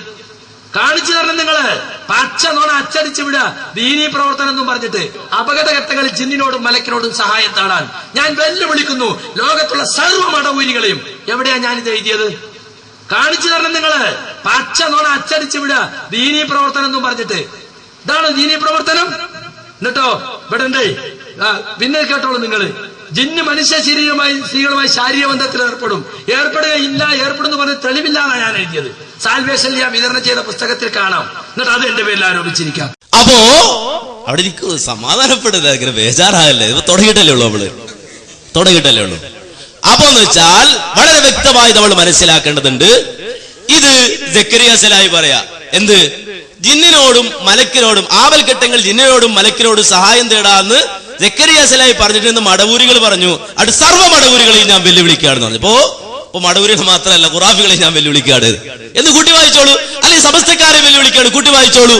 കാണിച്ചു തരണം നിങ്ങള്. പച്ച നോണ അച്ചടിച്ചു വിടുക. ദീനീ പ്രവർത്തനം എന്നും പറഞ്ഞിട്ട് അപകടഘട്ടങ്ങളിൽ ജിന്നിനോടും മലക്കിനോടും സഹായം തേടാൻ ഞാൻ വെല്ലുവിളിക്കുന്നു ലോകത്തുള്ള സർവ്വ മടവൂരികളെയും. എവിടെയാ ഞാനിത് എഴുതിയത്? കാണിച്ചു തരണം നിങ്ങള്. പച്ച നോണ അച്ചടിച്ചു വിടുക. ദീനീ പ്രവർത്തനം എന്നും പറഞ്ഞിട്ട് ഇതാണ് ദീനീ പ്രവർത്തനം. എന്നിട്ടോ ഇവിടെ ഉണ്ടേ, പിന്നെ കേട്ടോളൂ നിങ്ങള്. ജിന്ന് മനുഷ്യ സ്ത്രീകളുമായി ശാരീരിക ബന്ധത്തിൽ ഏർപ്പെടുകയില്ല, ഏർപ്പെടുന്നു പറഞ്ഞ തെളിവില്ലാന്നാണ് ഞാൻ എഴുതിയത്. സാൽവേഷൻ വിതരണം ചെയ്ത പുസ്തകത്തിൽ കാണാം. എന്നിട്ട് അത് എന്റെ പേരിൽ ആരോപിച്ചിരിക്കാം. അപ്പോ അവിടെ എനിക്ക് സമാധാനപ്പെടുക, ഇങ്ങനെ ബേജാറാകല്ലേ. ഇപ്പൊ തുടങ്ങിയിട്ടല്ലേ ഉള്ളൂ. അപ്പോ എന്ന് വെച്ചാൽ വളരെ വ്യക്തമായി നമ്മൾ മനസ്സിലാക്കേണ്ടതുണ്ട്. ഇത് സക്കരിയ സലാഹി പറയാ എന്ത്? ജിന്നിനോടും മലക്കിനോടും ആവൽഘട്ടങ്ങൾ ജിന്നിനോടും മലക്കിനോടും സഹായം തേടാന്ന് സക്കരിയ സലാഹി പറഞ്ഞിട്ട് മടവൂരികൾ പറഞ്ഞു. അത് സർവ്വ മടവൂരികളെയും ഞാൻ വെല്ലുവിളിക്കുകയാണെന്ന് പറഞ്ഞു. ഇപ്പൊ മടവൂരികൾ മാത്രമല്ല, ഖുറാഫികളെ ഞാൻ വെല്ലുവിളിക്കുകയാണ് എന്ന് കൂട്ടി വായിച്ചോളൂ. അല്ലെങ്കിൽ സമസ്തക്കാരെ വെല്ലുവിളിക്കുകയാണ്, കൂട്ടി വായിച്ചോളൂ.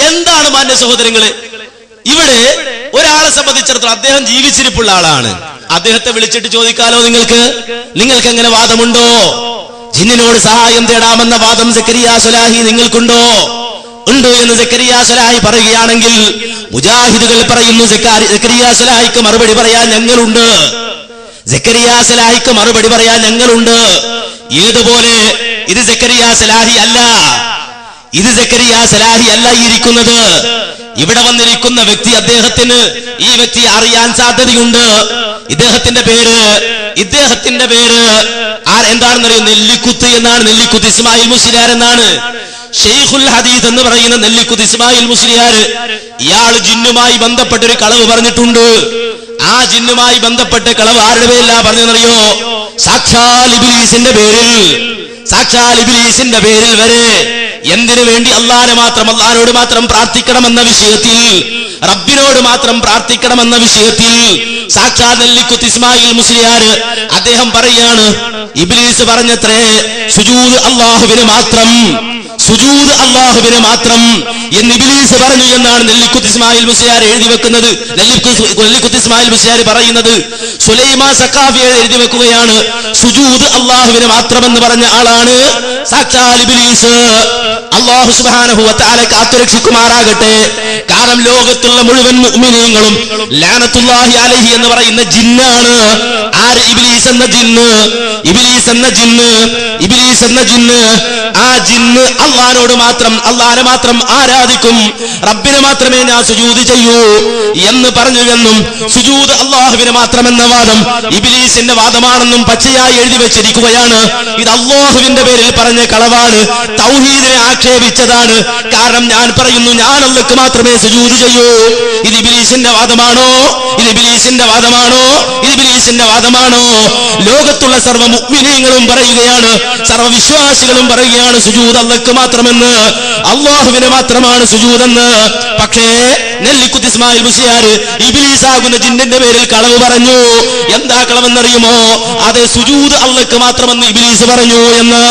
എന്താണ് മാന്യ സഹോദരങ്ങളെ? ഇവിടെ ഒരാളെ സംബന്ധിച്ചിടത്തോളം അദ്ദേഹം ജീവിച്ചിരിപ്പുള്ള ആളാണ്. അദ്ദേഹത്തെ വിളിച്ചിട്ട് ചോദിക്കാലോ, നിങ്ങൾക്ക് എങ്ങനെ വാദമുണ്ടോ? ജിന്നിനോട് സഹായം തേടാമെന്ന വാദം സക്കരിയ സ്വലാഹി നിങ്ങൾക്കുണ്ടോ? ഉണ്ടോ എന്ന് സക്കരിയ സ്വലാഹി പറയുകയാണെങ്കിൽ മുജാഹിദുകൾ പറയുന്നു സക്കരിയ സ്വലാഹിക്ക് മറുപടി പറയാൻ ഞങ്ങളുണ്ട്. സക്കരിയ സ്വലാഹിക്ക് മറുപടി പറയാൻ ഞങ്ങളുണ്ട്. ഏതുപോലെ? ഇത് സക്കരിയ സ്വലാഹി അല്ല, ഇത് സക്കരിയ സ്വലാഹി അല്ല ഇരിക്കുന്നത്. ഇവിടെ വന്നിരിക്കുന്ന വ്യക്തി, ഈ വ്യക്തി അറിയാൻ സാധ്യതയുണ്ട്. ഇദ്ദേഹത്തിന്റെ പേര് എന്താണെന്നറിയോ? നെല്ലിക്കുത്ത് എന്നാണ്. നെല്ലിക്കുത്ത് ഇസ്മായിൽ മുസ്ലിയാർ എന്നാണ്. ഷെയ്ഖുൽ ഹദീസ് എന്ന് പറയുന്ന നെല്ലിക്കുത്ത് ഇസ്മായിൽ മുസ്ലിയാർ, ഇയാൾ ജിന്നുമായി ബന്ധപ്പെട്ടൊരു കളവ് പറഞ്ഞിട്ടുണ്ട്. ആ ജിന്നുമായി ബന്ധപ്പെട്ട കളവ് ആരുടെ പേരിലാ പറഞ്ഞെന്നറിയോ? സാക്ഷാൽ ഇബ്ലീസിന്റെ പേരിൽ വരെ. എന്തിനു വേണ്ടി? അള്ളാഹിനോട് മാത്രം പ്രാർത്ഥിക്കണമെന്ന വിഷയത്തിൽ, റബ്ബിനോട് മാത്രം പ്രാർത്ഥിക്കണമെന്ന വിഷയത്തിൽ സാക്ഷാൽ നെല്ലിക്കുത്ത് ഇസ്മായിൽ മുസ്ലിയാർ അദ്ദേഹം പറയാണ്, ഇബ്ലീസ് പറഞ്ഞത്രേ സുജൂദ് അള്ളാഹുവിന് മാത്രം എന്ന് ഇബ്ലീസ് പറഞ്ഞു എന്നാണ് നെല്ലിക്കുത്ത് ഇസ്മായിൽ മുസ്ലിയാർ എഴുതി വെക്കുന്നത്. നെല്ലിക്കുത്ത് ഇസ്മായിൽ മുസ്ലിയാർ പറയുന്നത് സുലൈമാൻ സഖാഫി എഴുതി വെക്കുകയാണ്, സുജൂദ് അള്ളാഹുവിന് മാത്രമെന്ന് പറഞ്ഞ ആളാണ് സാക്ഷാൽ ഇബ്ലീസ്. അല്ലാഹു സുബ്ഹാനഹു വ തആല കാത്തുരക്ഷിക്കുമാറാകട്ടെ. കാരണം ലോകത്തുള്ള മുഴുവൻ മുഅ്മിനീങ്ങളും ലഅനത്തുല്ലാഹി അലൈഹി എന്ന് പറയുന്ന ജിന്നാണ്. ആര്? ഇബ്ലീസ് എന്ന ജിന്ന്. ആ ജിന്ന് അള്ളാഹിനെ മാത്രം ആരാധിക്കും, റബ്ബിനെ മാത്രമേ ഞാൻ സുജൂദ് ചെയ്യൂ എന്ന് പറഞ്ഞുവെന്നും സുജൂദ് അള്ളാഹുവിന് മാത്രമെന്ന വാദം ഇബ്ലീസിന്റെ വാദമാണെന്നും പച്ചയായി എഴുതി വെച്ചിരിക്കുകയാണ്. ഇത് അള്ളാഹുവിന്റെ പേരിൽ പറഞ്ഞ കളവാണ്, തൗഹീദിനെ ആക്ഷേപിച്ചതാണ്. കാരണം ഞാൻ പറയുന്നു, ഞാൻ അല്ലാഹുവിന് മാത്രമേ സുജൂദ് ചെയ്യൂ. ഇത് ഇബ്ലീസിന്റെ വാദമാണോ? ലോകത്തുള്ള സർവ്വ മുഅ്മിനീങ്ങളും പറയുകയാണ്, സർവ്വ വിശ്വാസികളും പറയുകയാണ് സുജൂദ് അല്ലാഹുവിന് മാത്രമെന്ന്, അല്ലാഹുവിന് മാത്രമാണ് സുജൂദെന്ന്. പക്ഷേ നെല്ലിക്കുത്ത് ഇസ്മായിൽ മുസ്ലിയാർ ഇബ്ലീസ് ആകുന്ന ജിന്നിന്റെ പേരിൽ കളവ് പറഞ്ഞു. എന്താ കളവെന്നറിയുമോ? അതെ, സുജൂദ് അല്ലാഹുവിന് മാത്രമെന്ന് ഇബ്ലീസ് പറഞ്ഞു എന്ന്.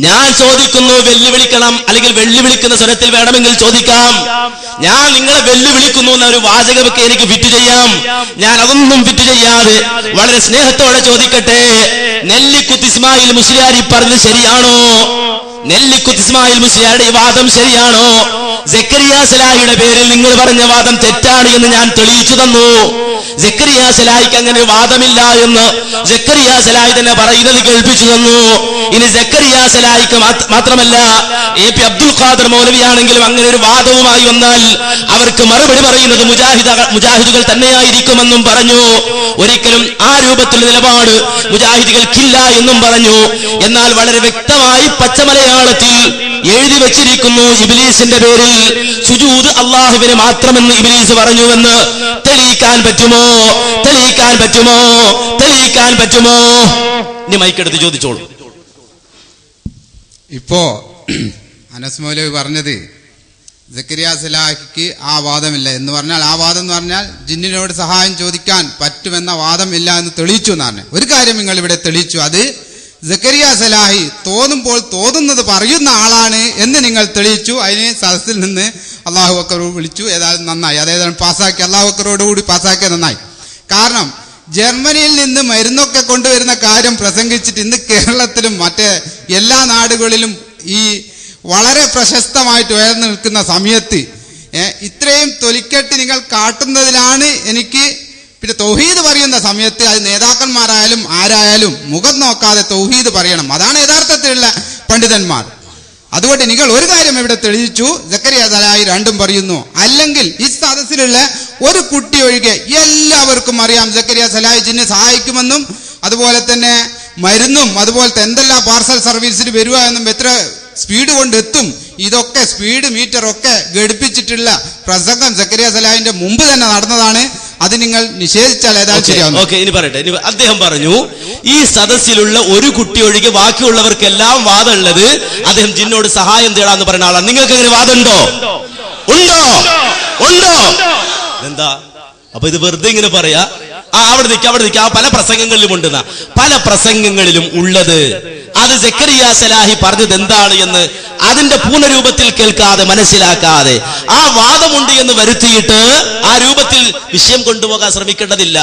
ഞാൻ ചോദിക്കുന്നു, വെല്ലുവിളിക്കണം, അല്ലെങ്കിൽ വെല്ലുവിളിക്കുന്ന സ്വരത്തിൽ വേണമെങ്കിൽ ചോദിക്കാം. ഞാൻ നിങ്ങളെ വെല്ലുവിളിക്കുന്നു എന്ന ഒരു വാചകമൊക്കെ എനിക്ക് ഫിറ്റ് ചെയ്യാം. ഞാൻ അതൊന്നും ഫിറ്റ് ചെയ്യാതെ വളരെ സ്നേഹത്തോടെ ചോദിക്കട്ടെ, നെല്ലിക്കുത്ത് ഇസ്മായിൽ മുസ്ലിയാർ പറഞ്ഞത് ശരിയാണോ? നെല്ലിക്കുത്ത് ഇസ്മായിൽ മുസ്ലിയാരുടെ ഈ വാദം ശരിയാണോ? സക്കരിയ സ്വലാഹിയുടെ പേരിൽ നിങ്ങൾ പറഞ്ഞ വാദം തെറ്റാണ് എന്ന് ഞാൻ തെളിയിച്ചു തന്നു. സക്കരിയ സ്വലാഹിക്ക് അങ്ങനെ വാദമില്ല എന്ന് സക്കരിയ സ്വലാഹി തന്നെ പറയുന്നത് കേൾപ്പിച്ചു തന്നു. ഇനി സക്കരിയ സ്വലാഹിക്ക് മാത്രമല്ല, AP അബ്ദുൽ ഖാദർ മൗലവിയാണെങ്കിലും അങ്ങനെ ഒരു വാദവുമായി വന്നാൽ അവർക്ക് മറുപടി പറയുന്നത് മുജാഹിദുകൾ തന്നെയായിരിക്കുമെന്നും പറഞ്ഞു. ഒരിക്കലും ആ രൂപത്തിൽ നിലപാട് മുജാഹിദുകൾക്കില്ല എന്നും പറഞ്ഞു. എന്നാൽ വളരെ വ്യക്തമായി പച്ചമലയാളത്തിൽ എഴുതി വെച്ചിരിക്കുന്നു, ഇബ്ലീസിന്റെ പേരിൽ സുജൂദ് അള്ളാഹുവിന് മാത്രമെന്ന് ഇബ്ലീസ് പറഞ്ഞുവെന്ന്. തെളിയിക്കാൻ പറ്റുമോ? ഇനി മൈക്കെടുത്ത് ചോദിച്ചോളൂ. ഇപ്പോ അനസ് മൗലവി പറഞ്ഞത് സക്കരിയ സ്വലാഹിക്ക് ആ വാദമില്ല എന്ന് പറഞ്ഞാൽ, ആ വാദം എന്ന് പറഞ്ഞാൽ ജിന്നിനോട് സഹായം ചോദിക്കാൻ പറ്റുമെന്ന വാദം ഇല്ല എന്ന് തെളിയിച്ചു എന്നാണ്. ഒരു കാര്യം നിങ്ങൾ ഇവിടെ തെളിയിച്ചു, അത് സക്കരിയ സ്വലാഹി തോന്നുമ്പോൾ തോന്നുന്നത് പറയുന്ന ആളാണ് എന്ന് നിങ്ങൾ തെളിയിച്ചു. അതിന് സദസ്സിൽ നിന്ന് അല്ലാഹു അക്ബർ വിളിച്ചു. ഏതായാലും നന്നായി, അതേതാണ് പാസ്സാക്കി, അല്ലാഹു അക്ബറോടുകൂടി പാസ്സാക്കിയ നന്നായി. കാരണം ജർമ്മനിയിൽ നിന്ന് മരുന്നൊക്കെ കൊണ്ടുവരുന്ന കാര്യം പ്രസംഗിച്ചിട്ട് ഇന്ന് കേരളത്തിലും മറ്റേ എല്ലാ നാടുകളിലും ഈ വളരെ പ്രശസ്തമായിട്ട് ഉയർന്നു നിൽക്കുന്ന സമയത്ത് ഇത്രയും തൊലിക്കെട്ട് നിങ്ങൾ കാട്ടുന്നതിലാണ് എനിക്ക്. പിന്നെ തൗഹീദ് പറയുന്ന സമയത്ത് അത് നേതാക്കന്മാരായാലും ആരായാലും മുഖം നോക്കാതെ തൗഹീദ് പറയണം. അതാണ് യഥാർത്ഥത്തിലുള്ള പണ്ഡിതന്മാർ. അതുകൊണ്ട് നിങ്ങൾ ഒരു കാര്യം ഇവിടെ തെളിയിച്ചു, സക്കരിയ സ്വലാഹി രണ്ടും പറയുന്നു. അല്ലെങ്കിൽ ഈ സദസ്സിലുള്ള ഒരു കുട്ടി ഒഴികെ എല്ലാവർക്കും അറിയാം സക്കരിയ സ്വലാഹി ജിന്നെ സഹായിക്കുമെന്നും അതുപോലെ തന്നെ മരുന്നും അതുപോലത്തെ എന്തെല്ലാം പാർസൽ സർവീസിന് വരിക എന്നും എത്ര സ്പീഡ് കൊണ്ട് എത്തും, ഇതൊക്കെ സ്പീഡ് മീറ്റർ ഒക്കെ ഘടിപ്പിച്ചിട്ടുള്ള പ്രസംഗം സക്കരിയ സ്വലാഹിന്റെ മുമ്പ് തന്നെ നടന്നതാണ്. അത് നിങ്ങൾ നിഷേധിച്ചാൽ ഇനി പറയട്ടെ. അദ്ദേഹം പറഞ്ഞു, ഈ സദസ്സിലുള്ള ഒരു കുട്ടി ഒഴികെ ബാക്കിയുള്ളവർക്കെല്ലാം വാദമുള്ളത് അദ്ദേഹം ജിന്നോട് സഹായം തേടാന്ന് പറയുന്ന ആളാണ്. നിങ്ങൾക്ക് അങ്ങനെ വാദമുണ്ടോ? ഉണ്ടോ? എന്താ അപ്പൊ ഇത് വെറുതെ ഇങ്ങനെ പറയാ? അവിടെ നിൽക്കുക. പല പ്രസംഗങ്ങളിലും ഉണ്ട്. പല പ്രസംഗങ്ങളിലും ഉള്ളത് അത് സക്കരിയ സലാഹി പറഞ്ഞത് എന്താണ് എന്ന് അതിന്റെ പൂർണ്ണരൂപത്തിൽ കേൾക്കാതെ മനസ്സിലാക്കാതെ ആ വാദമുണ്ട് എന്ന് വരുത്തിയിട്ട് ആ രൂപത്തിൽ വിഷയം കൊണ്ടുപോകാൻ ശ്രമിക്കേണ്ടതില്ല.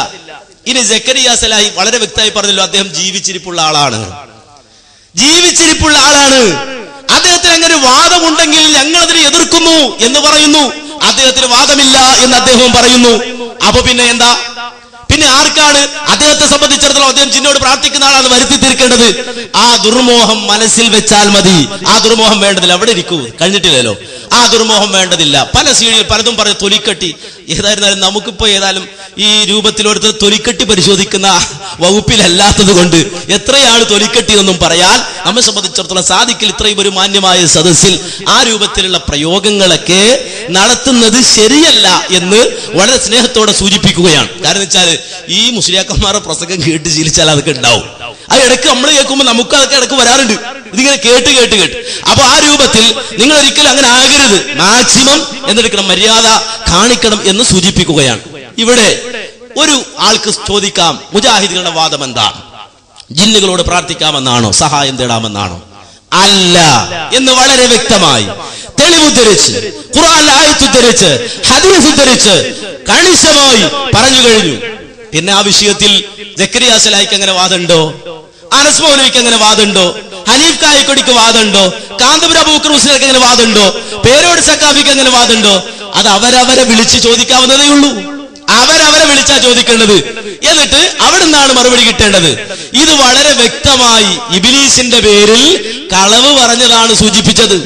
ഇനി സക്കരിയ സലാഹി വളരെ വ്യക്തമായി പറഞ്ഞല്ലോ, അദ്ദേഹം ജീവിച്ചിരിപ്പുള്ള ആളാണ്. അദ്ദേഹത്തിന് അങ്ങനെ വാദമുണ്ടെങ്കിൽ ഞങ്ങൾ അതിനെ എതിർക്കുന്നു എന്ന് പറയുന്നു. അദ്ദേഹത്തിന് വാദമില്ല എന്ന് അദ്ദേഹവും പറയുന്നു. അപ്പൊ പിന്നെ എന്താ? പിന്നെ ആർക്കാണ് അദ്ദേഹത്തെ സംബന്ധിച്ചിടത്തോളം അദ്ദേഹം ജിന്നോട് പ്രാർത്ഥിക്കുന്ന ആളാണ് വരുത്തി തീർക്കേണ്ടത്? ആ ദുർമോഹം മനസ്സിൽ വെച്ചാൽ മതി. ആ ദുർമോഹം വേണ്ടതില്ല. അവിടെ ഇരിക്കൂ, കഴിഞ്ഞിട്ടില്ലല്ലോ. ആ ദുർമോഹം വേണ്ടതില്ല. പല സീഡിയിൽ പലതും പറയും തൊലിക്കട്ടി. ഏതായിരുന്നാലും നമുക്കിപ്പോ ഏതായാലും ഈ രൂപത്തിലൊരുത്തർ തൊലിക്കട്ടി പരിശോധിക്കുന്ന വകുപ്പിലല്ലാത്തത് കൊണ്ട് എത്രയാണ് തൊലിക്കട്ടി എന്നും പറയാൻ നമ്മെ സംബന്ധിച്ചിടത്തോളം സാധിക്കില്ല. ഇത്രയും ഒരു മാന്യമായ സദസ്സിൽ ആ രൂപത്തിലുള്ള പ്രയോഗങ്ങളൊക്കെ നടത്തുന്നത് ശരിയല്ല എന്ന് വളരെ സ്നേഹത്തോടെ സൂചിപ്പിക്കുകയാണ്. കാരണം വെച്ചാൽ ഈ മുസ്ലിയാക്കന്മാരുടെ പ്രസംഗം കേട്ട് ശീലിച്ചാൽ അതൊക്കെ ഉണ്ടാവും. അത് ഇടയ്ക്ക് നമ്മൾ കേൾക്കുമ്പോൾ നമുക്ക് അതൊക്കെ ഇടയ്ക്ക് വരാറുണ്ട്. ഇതിങ്ങനെ കേട്ട് അപ്പൊ ആ രൂപത്തിൽ നിങ്ങൾ ഒരിക്കലും അങ്ങനെ ആകരുത്. മാക്സിമം എന്തെടുക്കണം, മര്യാദ കാണിക്കണം എന്ന് സൂചിപ്പിക്കുകയാണ്. ഇവിടെ ഒരു ആൾക്ക് ചോദിക്കാം, മുജാഹിദുകളുടെ വാദം എന്താണ്? ജിന്നുകളോട് പ്രാർത്ഥിക്കാമെന്നാണോ, സഹായം തേടാമെന്നാണോ? അല്ല എന്ന് വളരെ വ്യക്തമായി തെളിവുദ്ധരിച്ച് ഖുർആൻ ആയത്ത് ഉദ്ധരിച്ച് ഹദീസ് ഉദ്ധരിച്ച് കണിശമായി പറഞ്ഞു കഴിഞ്ഞു. പിന്നെ ആ വിഷയത്തിൽ സക്കരിയ സലാഹിക്ക് അങ്ങനെ വാദമുണ്ടോ? അനസ് മൗലവിക്ക് അങ്ങനെ വാദമുണ്ടോ? ഹനീഫ് കായക്കൊടിക്ക് വാദമുണ്ടോ? കാന്തപുര അബൂബക്കർ മുസ്ലിയാർക്ക് അങ്ങനെ വാദമുണ്ടോ? പേരോട് സക്കാഫിക്ക് അങ്ങനെ വാദമുണ്ടോ? അത് അവരവരെ വിളിച്ച് ചോദിക്കാവുന്നതേ ഉള്ളൂ. അവരവരെ വിളിച്ചാ ചോദിക്കേണ്ടത്. എന്നിട്ട് അവിടെ നിന്നാണ് മറുപടി കിട്ടേണ്ടത്. ഇത് വളരെ വ്യക്തമായി ഇബ്ലീസിന്റെ പേരിൽ കളവ് പറഞ്ഞതാണ് സൂചിപ്പിച്ചത്.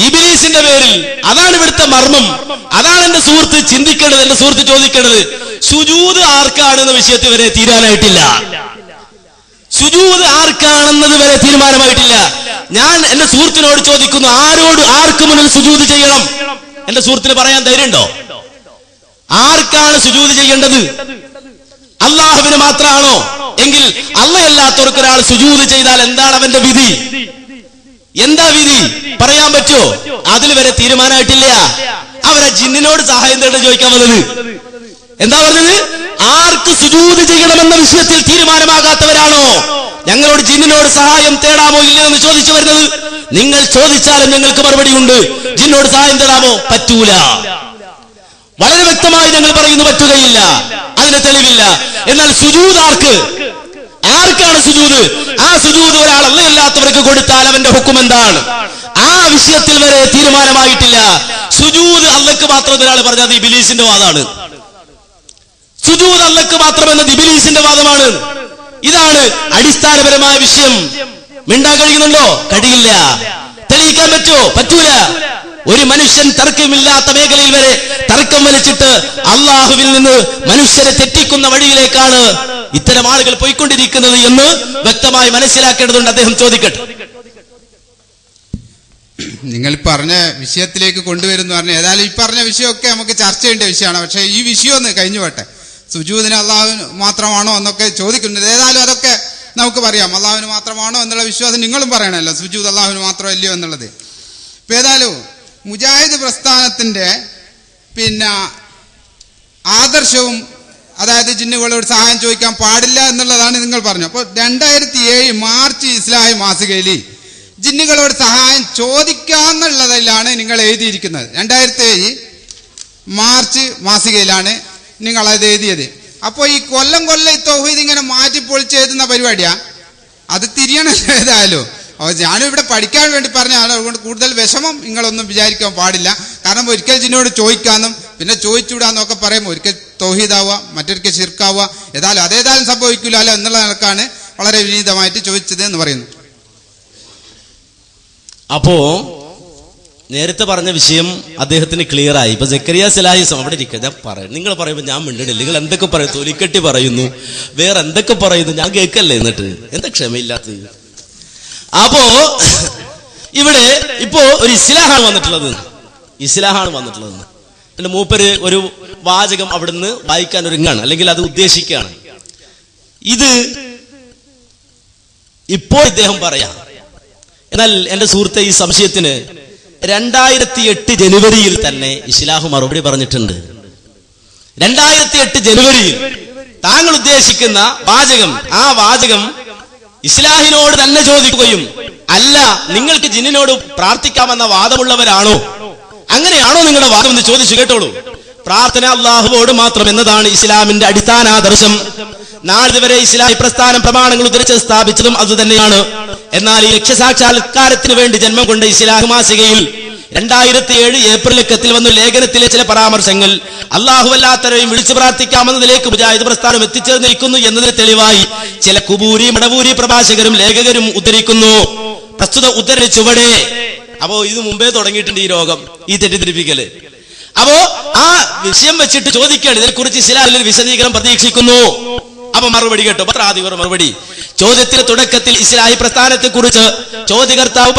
ഇബ്ലീസിന്റെ പേരിൽ. അതാണ് ഇവിടുത്തെ മർമ്മം. അതാണ് എന്റെ സുഹൃത്ത് ചിന്തിക്കേണ്ടത്, എന്റെ സുഹൃത്ത് ചോദിക്കേണ്ടത്. സുജൂദ് ആർക്കാണെന്ന വിഷയത്തിൽ വരെ തീരാനായിട്ടില്ല. സുജൂദ് ആർക്കാണെന്നത് വരെ തീരുമാനമായിട്ടില്ല. ഞാൻ എന്റെ സുഹൃത്തിനോട് ചോദിക്കുന്നു, ആർക്ക് മുന്നിൽ സുജൂദ് ചെയ്യണം? എന്റെ സുഹൃത്തിന് പറയാൻ ധൈര്യമുണ്ടോ? ആർക്കാണ് സുജൂദ് ചെയ്യേണ്ടത്? അള്ളാഹുവിന് മാത്രമാണോ? എങ്കിൽ അള്ളയല്ലാത്തവർക്ക് ഒരാൾ സുജൂദ് ചെയ്താൽ എന്താണ് അവന്റെ വിധി? എന്താ വിധി പറയാൻ പറ്റുമോ? അതിൽ വരെ തീരുമാനമായിട്ടില്ല. അവരെ ജിന്നിനോട് സഹായം തേടി ചോദിക്കാൻ വന്നത്. എന്താ പറഞ്ഞത്? ആർക്ക് സുജൂദ് ചെയ്യണമെന്ന വിഷയത്തിൽ തീരുമാനമാകാത്തവരാണോ ഞങ്ങളോട് ജിന്നിനോട് സഹായം തേടാമോ ഇല്ലയോ എന്ന് ചോദിച്ചു വരുന്നത്? നിങ്ങൾ ചോദിച്ചാലും ഞങ്ങൾക്ക് മറുപടി ഉണ്ട്. ജിന്നോട് സഹായം തേടാമോ? പറ്റൂല. വളരെ വ്യക്തമായി ഞങ്ങൾ പറയുന്നു, പറ്റുകയില്ല. അതിന് തെളിവില്ല. എന്നാൽ സുജൂദ് ആർക്കാണ് സുജൂദ്? ആ സുജൂദ് ഒരാൾ അല്ലാത്തവർക്ക് കൊടുത്താൽ അവന്റെ ഹുക്കം എന്താണ്? ആ വിഷയത്തിൽ വരെ തീരുമാനമായിട്ടില്ല. സുജൂദ് അള്ളക്ക് മാത്രം ഒരാൾ പറഞ്ഞത് ഇബ്ലീസിന്റെ വാദമാണ്. സുജൂദ് അള്ളക്ക് മാത്രമെന്നത് ഇബ്ലീസിന്റെ വാദമാണ്. ഇതാണ് അടിസ്ഥാനപരമായ വിഷയം. മിണ്ടാൻ കഴിയുന്നുണ്ടോ? കഴിയില്ല. തെളിയിക്കാൻ പറ്റുമോ? പറ്റൂല. ഒരു മനുഷ്യൻ തർക്കമില്ലാത്ത മേഖലയിൽ വരെ തർക്കം വലിച്ചിട്ട് അള്ളാഹുവിൽ നിന്ന് മനുഷ്യരെ തെറ്റിക്കുന്ന വഴിയിലേക്കാണ് ഇത്തരം ആളുകൾ പോയിക്കൊണ്ടിരിക്കുന്നത് എന്ന് വ്യക്തമായി മനസ്സിലാക്കേണ്ടതുണ്ട്. അദ്ദേഹം ചോദിക്കട്ടെ. നിങ്ങൾ പറഞ്ഞ വിഷയത്തിലേക്ക് കൊണ്ടുവരുന്നു പറഞ്ഞ ഏതായാലും ഈ പറഞ്ഞ വിഷയമൊക്കെ നമുക്ക് ചർച്ച ചെയ്യേണ്ട വിഷയമാണ്. പക്ഷേ ഈ വിഷയം ഒന്ന് കഴിഞ്ഞു പോട്ടെ. സുജൂദിന് അള്ളാഹുവിന് മാത്രമാണോ എന്നൊക്കെ ചോദിക്കുന്നത്. ഏതായാലും അതൊക്കെ നമുക്ക് പറയാം. അള്ളാഹുവിന് മാത്രമാണോ എന്നുള്ള വിശ്വാസം നിങ്ങളും പറയണമല്ലോ. സുജൂദ് അള്ളാഹുവിന് മാത്രമല്ലയോ എന്നുള്ളത്. ഇപ്പം ഏതായാലും മുജാഹിദ് പ്രസ്ഥാനത്തിൻ്റെ ആദർശവും, അതായത് ജിന്നുകളോട് സഹായം ചോദിക്കാൻ പാടില്ല എന്നുള്ളതാണ് നിങ്ങൾ പറഞ്ഞു. അപ്പോൾ 2007 മാർച്ച് ഇസ്ലാഹി മാസികയിൽ ജിന്നുകളോട് സഹായം ചോദിക്കാമെന്നുള്ളതിലാണ് നിങ്ങൾ എഴുതിയിരിക്കുന്നത്. 2007 മാർച്ച് മാസികയിലാണ് നിങ്ങളത് എഴുതിയത്. അപ്പോൾ ഈ കൊല്ലം ഈ തൗഹീദ് ഇങ്ങനെ മാറ്റിപ്പൊളിച്ച് എഴുതുന്ന പരിപാടിയാ, അത് തിരിയണല്ലോ. ഏതായാലും ഞാനും ഇവിടെ പഠിക്കാൻ വേണ്ടി പറഞ്ഞാണ്. അതുകൊണ്ട് കൂടുതൽ വിഷമം നിങ്ങളൊന്നും വിചാരിക്കാൻ പാടില്ല. കാരണം ഒരിക്കൽ ജിന്നോട് ചോദിക്കാമെന്നും പിന്നെ ചോദിച്ചുവിടാന്നൊക്കെ പറയുമ്പോൾ ഒരിക്കൽ തൗഹീദാവുക, മറ്റൊരിക്കൽ ശിർക്കാവുക. ഏതായാലും അതേതായാലും സംഭവിക്കില്ലല്ലോ എന്നുള്ള നിലക്കാണ് വളരെ വിനീതമായിട്ട് ചോദിച്ചത് എന്ന് പറയുന്നു. അപ്പോ നേരത്തെ പറഞ്ഞ വിഷയം അദ്ദേഹത്തിന് ക്ലിയർ ആയി. ഇപ്പൊ സക്കരിയ സലാഹി അവിടെ ഇരിക്കുക. ഞാൻ പറയാം, നിങ്ങൾ പറയുമ്പോൾ ഞാൻ മിണ്ടണില്ല. നിങ്ങൾ എന്തൊക്കെ പറയും? തൊലിക്കെട്ടി പറയുന്നു, വേറെ എന്തൊക്കെ പറയുന്നു, ഞാൻ കേൾക്കല്ലേ. എന്നിട്ട് എന്താ ക്ഷമയില്ലാത്തത്? അപ്പോ ഇവിടെ ഇപ്പോ ഒരു ഇസ്ലാഹാണ് വന്നിട്ടുള്ളത്. പിന്നെ മൂപ്പര് ഒരു വാചകം അവിടുന്ന് വായിക്കാൻ ഒരുങ്ങാണ്, അല്ലെങ്കിൽ അത് ഉദ്ദേശിക്കുകയാണ്. ഇത് ഇപ്പോൾ ഇദ്ദേഹം പറയാം. എന്നാൽ എന്റെ സുഹൃത്തെ, ഈ സംശയത്തിന് 2008 ജനുവരിയിൽ തന്നെ ഇസ്ലാഹ് മറുപടി പറഞ്ഞിട്ടുണ്ട്. 2008 ജനുവരിയിൽ താങ്കൾ ഉദ്ദേശിക്കുന്ന വാചകം, ആ വാചകം ഇസ്ലാഹിനോട് തന്നെ ചോദിക്കുകയും അല്ല നിങ്ങൾക്ക് ജിന്നിനോട് പ്രാർത്ഥിക്കാമെന്ന വാദമുള്ളവരാണോ, അങ്ങനെയാണോ നിങ്ങളുടെ വാദം എന്ന് ചോദിച്ചു കേട്ടോളൂ. പ്രാർത്ഥന അള്ളാഹുവോട് മാത്രം എന്നതാണ് ഇസ്ലാമിന്റെ അടിസ്ഥാനാദർശം. നാളിതുവരെ ഇസ്ലാമി പ്രസ്ഥാനം പ്രമാണങ്ങൾ ഉദ്ധരിച്ച് സ്ഥാപിച്ചതും അതുതന്നെയാണ്. എന്നാൽ ഈ ലക്ഷ്യസാക്ഷാത്കാരത്തിന് വേണ്ടി ജന്മം കൊണ്ട ഇസ്ലാം മാസികയിൽ 2007 ഏപ്രിൽ കത്തിൽ വന്ന ലേഖനത്തിലെ ചില പരാമർശങ്ങൾ അല്ലാഹുവല്ലാത്തവരെയും വിളിച്ചു പ്രാർത്ഥിക്കാമെന്നതിലേക്ക് മുജാഹിദ് പ്രസ്ഥാനം എത്തിച്ചേർന്നിരിക്കുന്നു എന്നതിന് തെളിവായി ചില കുബൂരി മടവൂരി പ്രഭാഷകരും ലേഖകരും ഉദ്ധരിക്കുന്നു. പ്രസ്തുത ഉദ്ധരണി ചുവടെ. അപ്പോ ഇത് മുമ്പേ തുടങ്ങിയിട്ടുണ്ട് ഈ രോഗം, ഈ തെറ്റിദ്ധരിപ്പിക്കല്. അപ്പോ ആ വിഷയം വെച്ചിട്ട് ചോദിക്കുകയാണ്, ഇതിനെക്കുറിച്ച് ഇസ്ലാമിൽ ഒരു വിശദീകരണം പ്രതീക്ഷിക്കുന്നു. അപ്പൊ മറുപടി കേട്ടോ, പത്രാധിപർ മറുപടി. ചോദ്യത്തിന്റെ തുടക്കത്തിൽ ഇസ്ലാഹി പ്രസ്ഥാനത്തെ കുറിച്ച് ചോദ്യകർത്താവ്